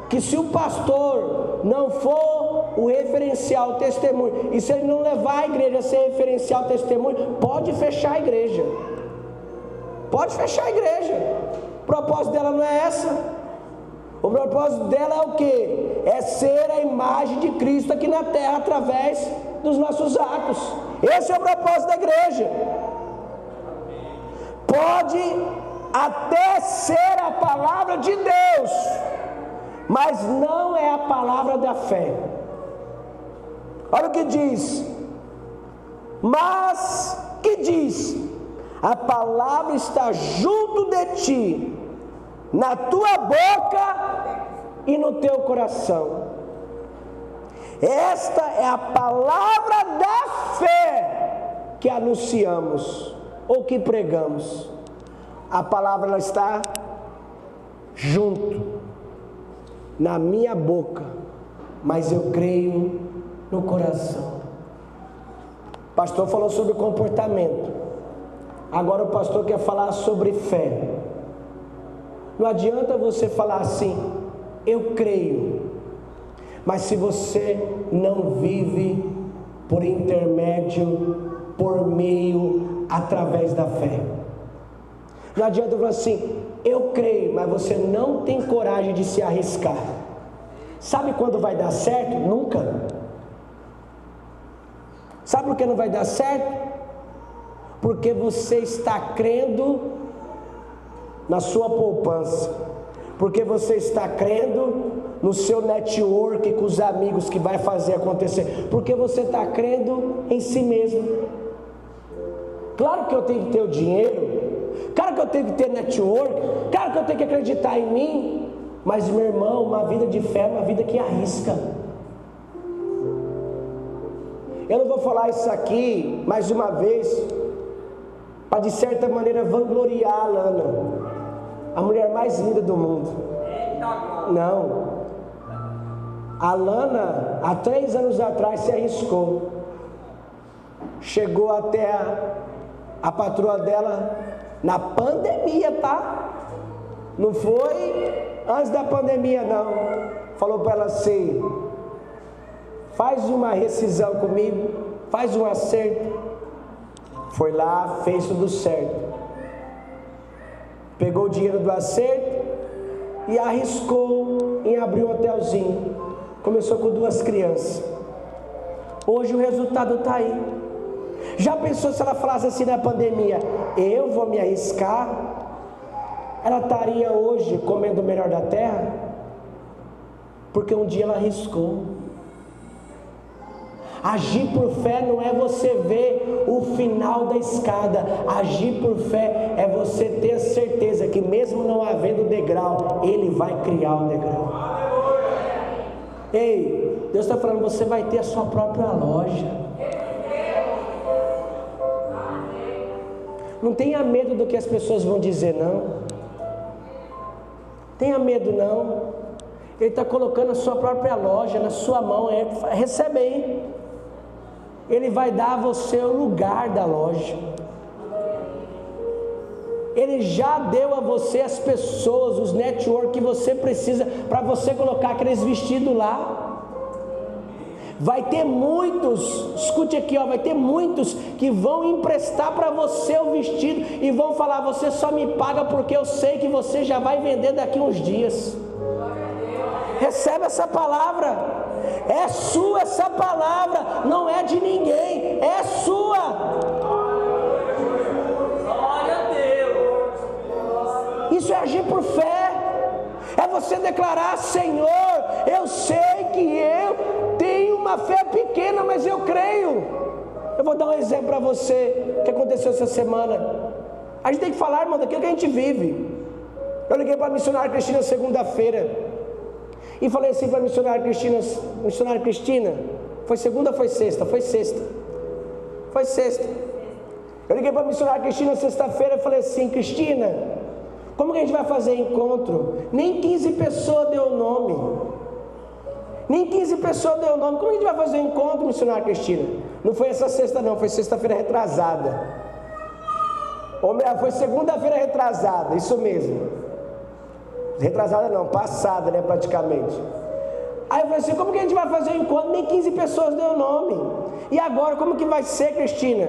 Que se o pastor não for o referencial, o testemunho, e se ele não levar a igreja a ser referencial, testemunho, pode fechar a igreja. Pode fechar a igreja. O propósito dela não é essa. O propósito dela é o quê? É ser a imagem de Cristo aqui na terra através dos nossos atos. Esse é o propósito da igreja. Pode até ser a palavra de Deus, mas não é a palavra da fé. Olha o que diz. Mas que diz? A palavra está junto de ti, na tua boca e no teu coração. Esta é a palavra da fé que anunciamos ou que pregamos. A palavra ela está junto, na minha boca, mas eu creio no coração. O pastor falou sobre comportamento. Agora o pastor quer falar sobre fé. Não adianta você falar assim, eu creio, mas se você não vive por intermédio, por meio, através da fé. Não adianta falar assim, eu creio, mas você não tem coragem de se arriscar. Sabe quando vai dar certo? Nunca. Sabe por que não vai dar certo? Porque você está crendo na sua poupança, porque você está crendo no seu network com os amigos que vai fazer acontecer, porque você está crendo em si mesmo. Claro que eu tenho que ter o dinheiro, claro que eu tenho que ter network, claro que eu tenho que acreditar em mim, mas meu irmão, uma vida de fé é uma vida que arrisca. Eu não vou falar isso aqui mais uma vez para de certa maneira vangloriar a Alana, a mulher mais linda do mundo. Não. A Alana, há 3 anos atrás, se arriscou. chegou até a patroa dela na pandemia, tá? Não foi antes da pandemia, não. Falou para ela assim: faz uma rescisão comigo, faz um acerto. Foi lá, fez tudo certo. Pegou o dinheiro do acerto e arriscou em abrir um hotelzinho. Começou com 2 crianças. Hoje o resultado está aí. Já pensou se ela falasse assim na pandemia: eu vou me arriscar? Ela estaria hoje comendo o melhor da terra? Porque um dia ela arriscou. Agir por fé não é você ver o final da escada. Agir por fé é você ter a certeza que mesmo não havendo degrau, Ele vai criar o degrau. Ei, Deus está falando, você vai ter a sua própria loja. Não tenha medo do que as pessoas vão dizer, não. Tenha medo, não. Ele está colocando a sua própria loja na sua mão. Recebe aí. Ele vai dar a você o lugar da loja. Ele já deu a você as pessoas, os network que você precisa para você colocar aqueles vestidos lá. Vai ter muitos, escute aqui, ó, vai ter muitos que vão emprestar para você o vestido e vão falar: você só me paga porque eu sei que você já vai vender daqui uns dias. Recebe essa palavra. É sua essa palavra, não é de ninguém, é sua. Glória a Deus. Isso é agir por fé. É você declarar: Senhor, eu sei que eu tenho uma fé pequena, mas eu creio. Eu vou dar um exemplo para você que aconteceu essa semana. A gente tem que falar, irmão, daquilo que a gente vive. Eu liguei para a missionária Cristina segunda-feira e falei assim para a missionária Cristina, foi segunda ou foi sexta? Foi sexta. Eu liguei para a missionária Cristina sexta-feira e falei assim: Cristina, como que a gente vai fazer encontro? Nem 15 pessoas deu o nome. Como que a gente vai fazer encontro, missionária Cristina? Não foi essa sexta não, foi sexta-feira retrasada. Ou melhor, foi segunda-feira retrasada, isso mesmo. Retrasada não, passada, né, praticamente. Aí eu falei assim: como que a gente vai fazer o encontro? Nem 15 pessoas deu o nome. E agora, como que vai ser, Cristina?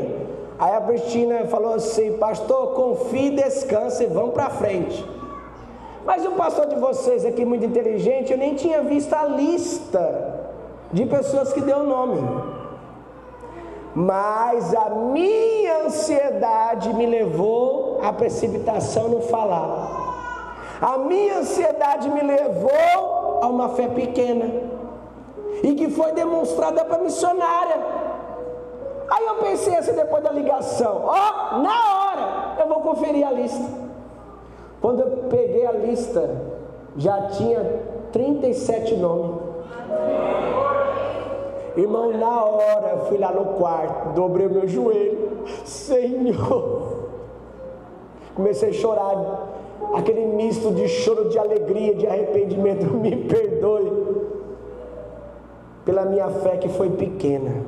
Aí a Cristina falou assim: pastor, confie, descanse e vamos para frente. Mas o pastor de vocês aqui, muito inteligente, eu nem tinha visto a lista de pessoas que deu o nome. Mas a minha ansiedade me levou à precipitação no falar. A minha ansiedade me levou a uma fé pequena, e que foi demonstrada para a missionária. Aí eu pensei assim, depois da ligação: na hora eu vou conferir a lista. Quando eu peguei a lista, já tinha 37 nomes. Irmão, na hora eu fui lá no quarto, dobrei o meu joelho: Senhor. Comecei a chorar. Aquele misto de choro, de alegria, de arrependimento. Me perdoe pela minha fé que foi pequena.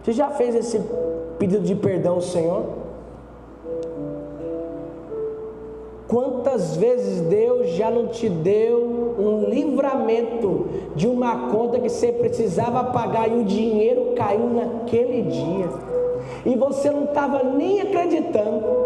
Você já fez esse pedido de perdão ao Senhor? Quantas vezes Deus já não te deu um livramento de uma conta que você precisava pagar e o dinheiro caiu naquele dia e você não estava nem acreditando?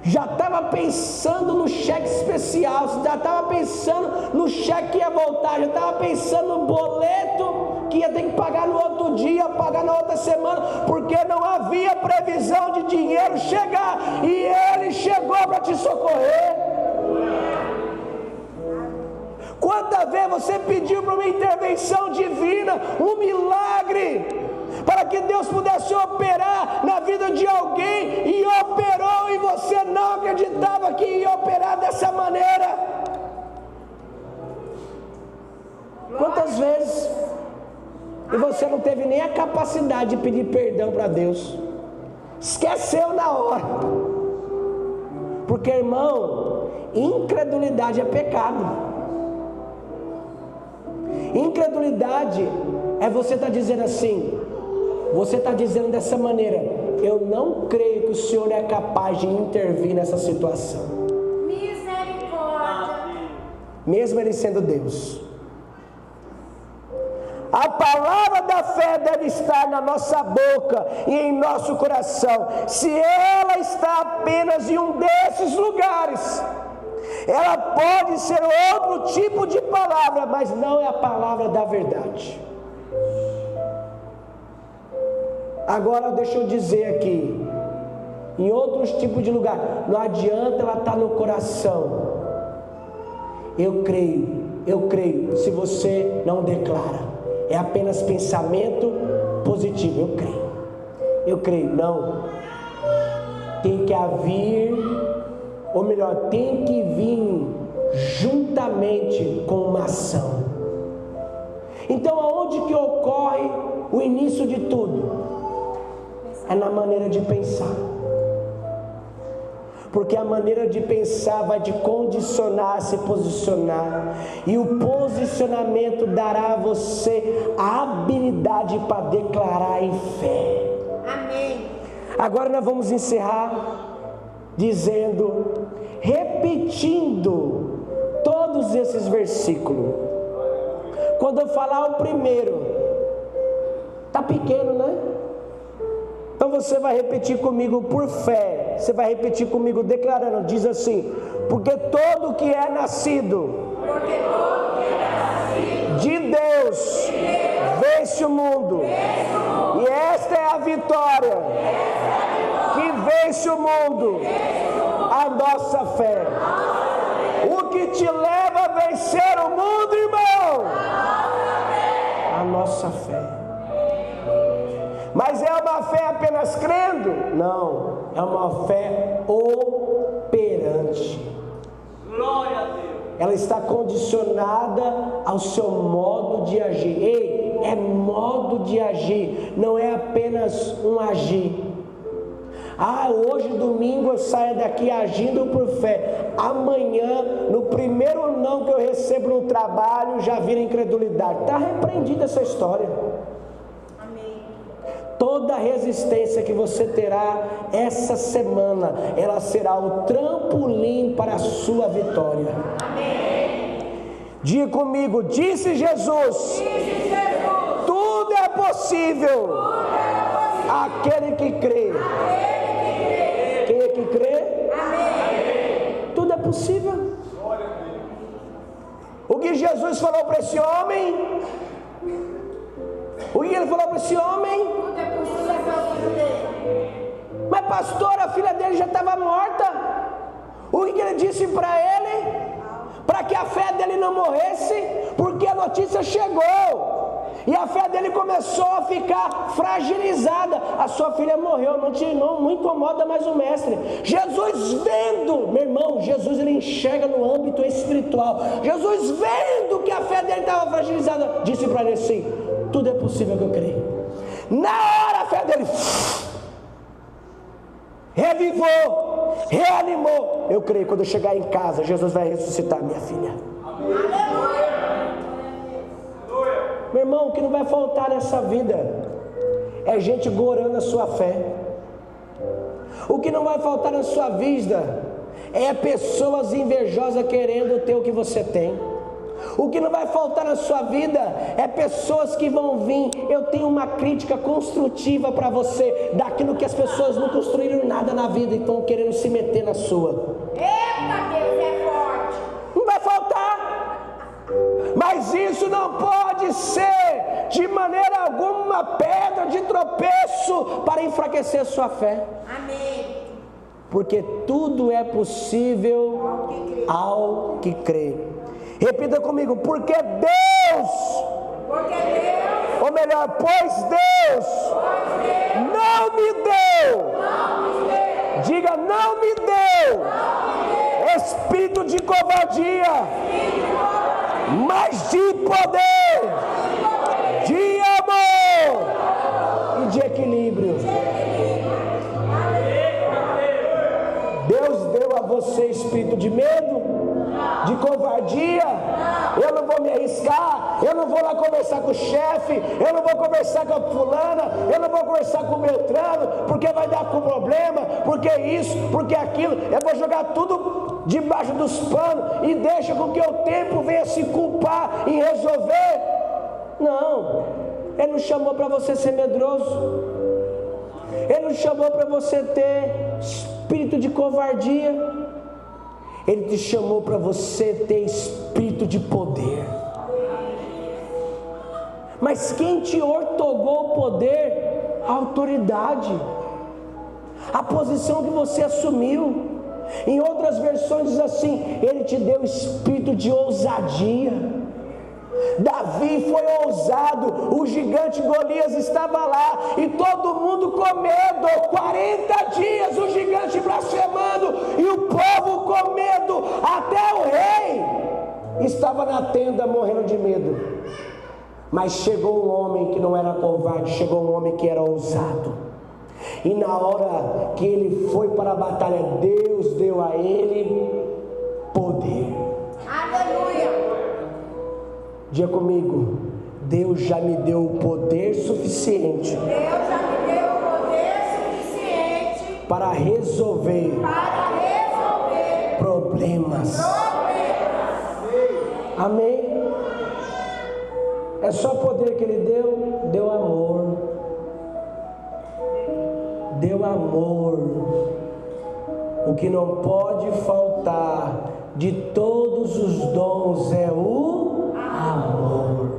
Já estava pensando no cheque especial, já estava pensando no cheque que ia voltar, já estava pensando no boleto que ia ter que pagar no outro dia, pagar na outra semana, porque não havia previsão de dinheiro chegar, e Ele chegou para te socorrer. Quantas vezes você pediu para uma intervenção divina, um milagre, para que Deus pudesse operar na vida de alguém, e operou, e você não acreditava que ia operar dessa maneira? Quantas vezes? E você não teve nem a capacidade de pedir perdão para Deus, esqueceu na hora. Porque, irmão, incredulidade é pecado. Incredulidade É você está dizendo assim, você está dizendo dessa maneira: eu não creio que o Senhor é capaz de intervir nessa situação. Misericórdia. Mesmo Ele sendo Deus. A palavra da fé deve estar na nossa boca e em nosso coração. Se ela está apenas em um desses lugares, ela pode ser outro tipo de palavra, mas não é a palavra da verdade. Agora deixa eu dizer aqui, em outros tipos de lugar, não adianta ela estar no coração. Eu creio, se você não declara. É apenas pensamento positivo. Eu creio, não. Tem que haver, ou melhor, tem que vir juntamente com uma ação. Então, aonde que ocorre o início de tudo? É na maneira de pensar. Porque a maneira de pensar vai te condicionar a se posicionar. E o posicionamento dará a você a habilidade para declarar em fé. Amém. Agora nós vamos encerrar dizendo, repetindo todos esses versículos. Quando eu falar o primeiro, tá pequeno, né? Então você vai repetir comigo por fé. Você vai repetir comigo declarando, diz assim: porque todo que é nascido de Deus vence o mundo. E esta é a vitória que vence o mundo, a nossa fé. O que te leva a vencer o mundo, irmão? A nossa fé. Mas é uma fé apenas crendo? Não, é uma fé operante. Glória a Deus. Ela está condicionada ao seu modo de agir. Ei, é modo de agir, não é apenas um agir. Hoje domingo eu saio daqui agindo por fé. Amanhã, no primeiro não que eu recebo no trabalho, já vira incredulidade. Está repreendida essa história. Toda resistência que você terá essa semana, ela será o trampolim para a sua vitória. Amém. Diga comigo, disse Jesus, tudo é possível, aquele que crê. Quem é que crê? Amém. Tudo é possível. O que Jesus falou para esse homem? O que ele falou para esse homem? Mas pastor, a filha dele já estava morta. O que ele disse para ele? Para que a fé dele não morresse, porque a notícia chegou e a fé dele começou a ficar fragilizada. A sua filha morreu, não incomoda mais o mestre. Jesus vendo, meu irmão, Jesus ele enxerga no âmbito espiritual. Jesus vendo que a fé dele estava fragilizada, disse para ele assim: tudo é possível que eu creio. Na hora a fé dele revivou, reanimou. Eu creio, quando eu chegar em casa, Jesus vai ressuscitar minha filha. Aleluia. Meu irmão, o que não vai faltar nessa vida é gente gorando a sua fé. O que não vai faltar na sua vida é pessoas invejosas querendo ter o que você tem. O que não vai faltar na sua vida é pessoas que vão vir. Eu tenho uma crítica construtiva para você daquilo que as pessoas não construíram nada na vida e estão querendo se meter na sua. Eita, Deus é forte. Não vai faltar. Mas isso não pode ser de maneira alguma uma pedra de tropeço para enfraquecer sua fé. Amém. Porque tudo é possível ao que crê. Repita comigo, porque Deus, ou melhor, pois Deus não me deu, diga, não me deu espírito de covardia, mas de poder, de amor e de equilíbrio. Deus deu a você espírito de medo? De covardia? Eu não vou me arriscar, eu não vou lá conversar com o chefe, eu não vou conversar com a fulana, eu não vou conversar com o Beltrano, porque vai dar com problema, porque isso, porque aquilo. Eu vou jogar tudo debaixo dos panos e deixa com que o tempo venha se culpar e resolver. Não, Ele não chamou para você ser medroso, Ele não chamou para você ter espírito de covardia. Ele te chamou para você ter espírito de poder. Mas quem te outorgou o poder? A autoridade, a posição que você assumiu. Em outras versões diz assim: Ele te deu espírito de ousadia. Davi foi ousado, o gigante Golias estava lá e todo mundo com medo, 40 dias o gigante blasfemando e o povo com medo, até o rei estava na tenda morrendo de medo. Mas chegou um homem que não era covarde, chegou um homem que era ousado, e na hora que ele foi para a batalha, Deus deu a ele poder. Aleluia! Diga comigo: Deus já me deu o poder suficiente. Deus já me deu o poder suficiente para resolver problemas. Amém? É só poder que Ele deu? Deu amor. Deu amor. O que não pode faltar de todos os dons é o amor.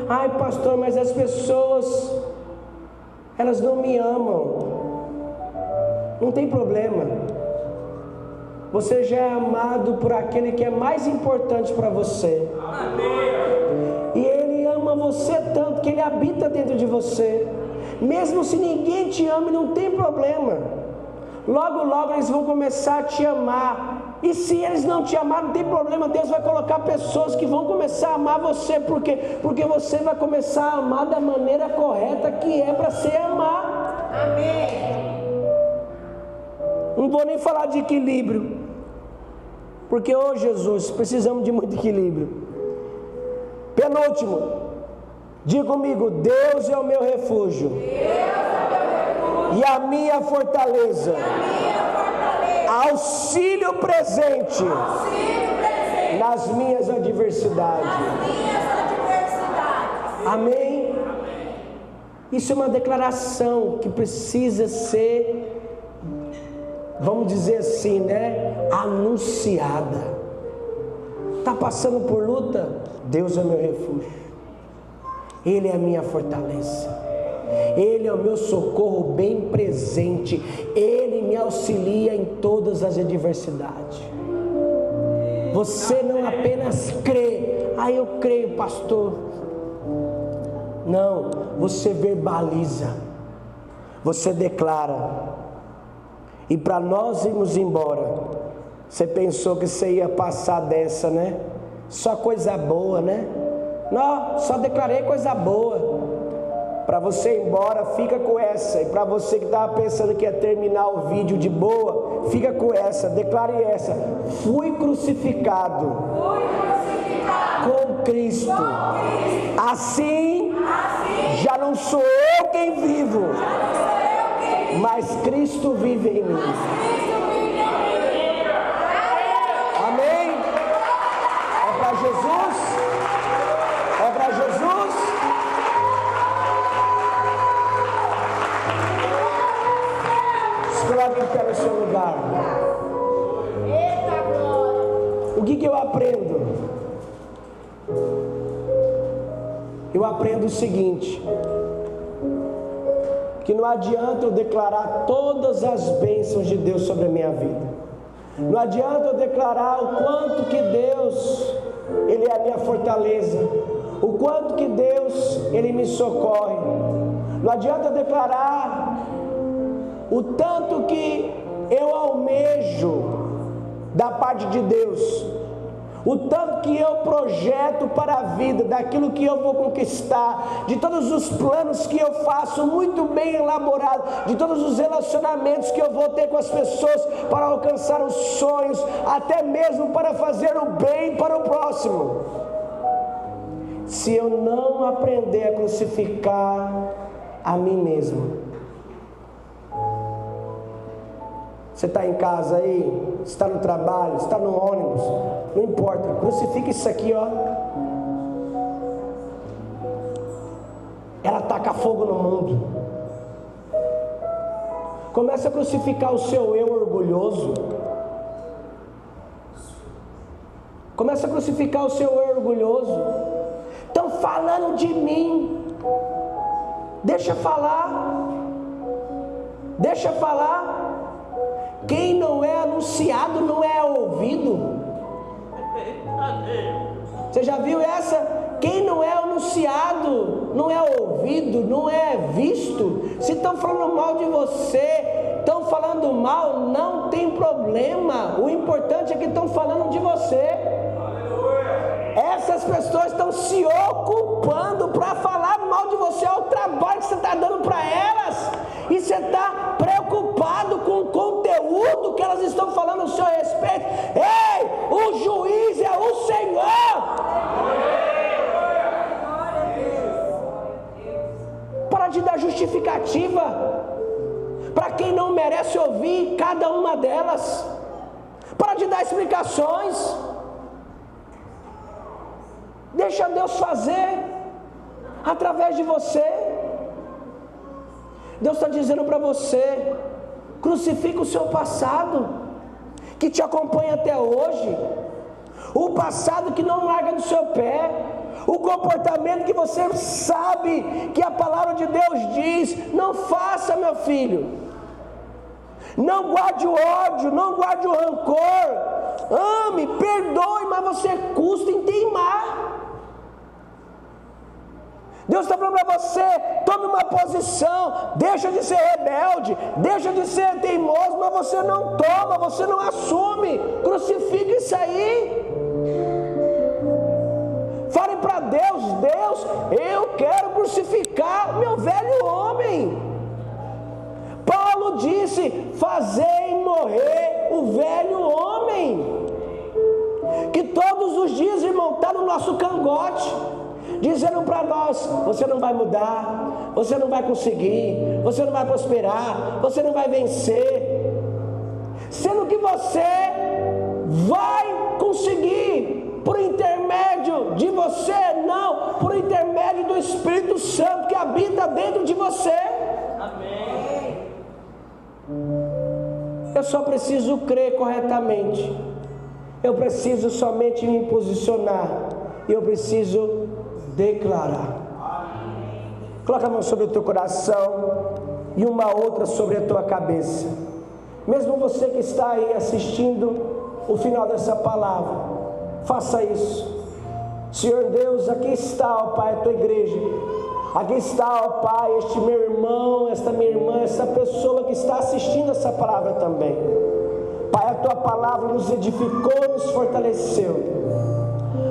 Ai, pastor, mas as pessoas, elas não me amam. Não tem problema. Você já é amado por aquele que é mais importante para você. E Ele ama você tanto que Ele habita dentro de você. Mesmo se ninguém te ama, não tem problema. Logo, logo eles vão começar a te amar. E se eles não te amarem, não tem problema. Deus vai colocar pessoas que vão começar a amar você. Por quê? Porque você vai começar a amar da maneira correta que é para ser amar. Amém. Não vou nem falar de equilíbrio, porque, ô Jesus, precisamos de muito equilíbrio. Penúltimo, diga comigo: Deus é o meu refúgio, e a minha fortaleza, auxílio presente nas minhas adversidades. Amém? Isso é uma declaração que precisa ser, vamos dizer assim, né? Anunciada. Está passando por luta? Deus é meu refúgio, Ele é a minha fortaleza, Ele é o meu socorro bem presente, Ele me auxilia em todas as adversidades. Você não apenas crê: ah, eu creio, pastor. Não, você verbaliza, você declara. E para nós irmos embora, você pensou que você ia passar dessa, né? Só coisa boa, né? Não, só declarei coisa boa. Para você ir embora, fica com essa. E para você que estava pensando que ia terminar o vídeo de boa, fica com essa, declare essa: fui crucificado com Cristo. Assim, já não sou eu quem vivo, mas Cristo vive em mim. Amém? É para Jesus? É para Jesus? Se coloque em pé no seu lugar. O que eu aprendo? Eu aprendo o seguinte: que não adianta eu declarar todas as bênçãos de Deus sobre a minha vida. Não adianta eu declarar o quanto que Deus, Ele é a minha fortaleza, o quanto que Deus, Ele me socorre. Não adianta eu declarar o tanto que eu almejo da parte de Deus, o tanto que eu projeto para a vida, daquilo que eu vou conquistar, de todos os planos que eu faço muito bem elaborado, de todos os relacionamentos que eu vou ter com as pessoas para alcançar os sonhos, até mesmo para fazer o bem para o próximo. Se eu não aprender a crucificar a mim mesmo, você está em casa aí, está no trabalho, está no ônibus, não importa, crucifica isso aqui, ó. Ela taca fogo no mundo. Começa a crucificar o seu eu orgulhoso. Começa a crucificar o seu eu orgulhoso. Estão falando de mim. Deixa falar. Deixa falar. Quem não é anunciado não é ouvido. Você já viu essa? Quem não é anunciado não é ouvido, não é visto. Se estão falando mal de você, estão falando mal, não tem problema. O importante é que estão falando de você. Essas pessoas estão se ocupando para falar mal de você. Olha o trabalho que você está dando para elas. E você está preocupado com o conteúdo que elas estão falando a seu respeito. Ei, o juiz é o Senhor. Para de dar justificativa para quem não merece ouvir cada uma delas. Para de dar explicações. Deixa Deus fazer através de você. Deus está dizendo para você: crucifica o seu passado, que te acompanha até hoje, o passado que não larga do seu pé, o comportamento que você sabe que a palavra de Deus diz: não faça, meu filho, não guarde o ódio, não guarde o rancor, ame, perdoe, mas você custa em teimar. Deus está falando para você: tome uma posição, deixa de ser rebelde, deixa de ser teimoso, mas você não toma, você não assume, crucifica isso aí. Fale para Deus: Deus, eu quero crucificar meu velho homem. Paulo disse: fazei morrer o velho homem, que todos os dias, irmão, está no nosso cangote, dizendo para nós: você não vai mudar, você não vai conseguir, você não vai prosperar, você não vai vencer, sendo que você vai conseguir por intermédio de você, não, por intermédio do Espírito Santo que habita dentro de você. Amém. Eu só preciso crer corretamente, eu preciso somente me posicionar, eu preciso declarar. Coloca a mão sobre o teu coração e uma outra sobre a tua cabeça. Mesmo você que está aí assistindo o final dessa palavra, faça isso. Senhor Deus, aqui está, ó Pai, a tua igreja. Aqui está, ó Pai, este meu irmão, esta minha irmã, essa pessoa que está assistindo essa palavra também. Pai, a tua palavra nos edificou, nos fortaleceu,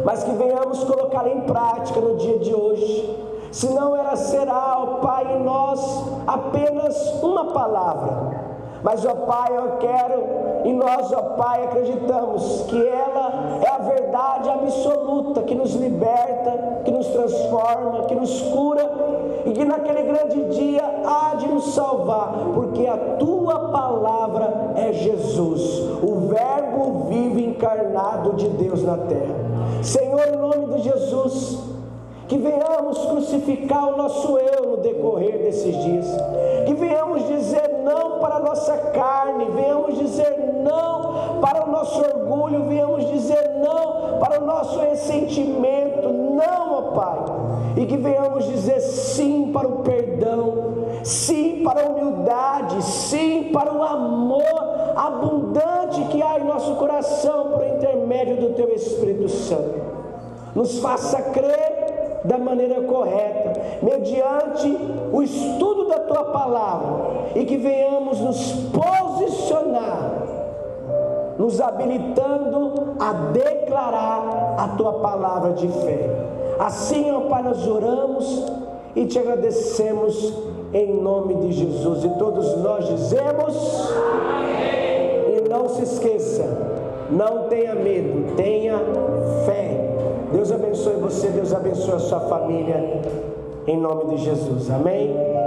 mas que venhamos colocá-la em prática no dia de hoje. Senão ela será, ó Pai, em nós apenas uma palavra. Mas, ó Pai, eu quero, e nós, ó Pai, acreditamos que ela é a verdade absoluta, que nos liberta, que nos transforma, que nos cura, e que naquele grande dia há de nos salvar, porque a tua palavra é Jesus, o Verbo vivo encarnado de Deus na terra. Senhor, em nome de Jesus, que venhamos crucificar o nosso eu no decorrer desses dias, que venhamos dizer não para a nossa carne, venhamos dizer não para o nosso orgulho, venhamos dizer não para o nosso ressentimento, não, ó Pai, e que venhamos dizer sim para o perdão, sim para a humildade, sim para o amor abundante que há em nosso coração por intermédio do Teu Espírito Santo. Nos faça crer da maneira correta, mediante o estudo da Tua Palavra, e que venhamos nos posicionar nos habilitando a declarar a tua palavra de fé. Assim, ó Pai, nós oramos e te agradecemos em nome de Jesus. E todos nós dizemos amém. E não se esqueça, não tenha medo, tenha fé. Deus abençoe você, Deus abençoe a sua família, em nome de Jesus, amém?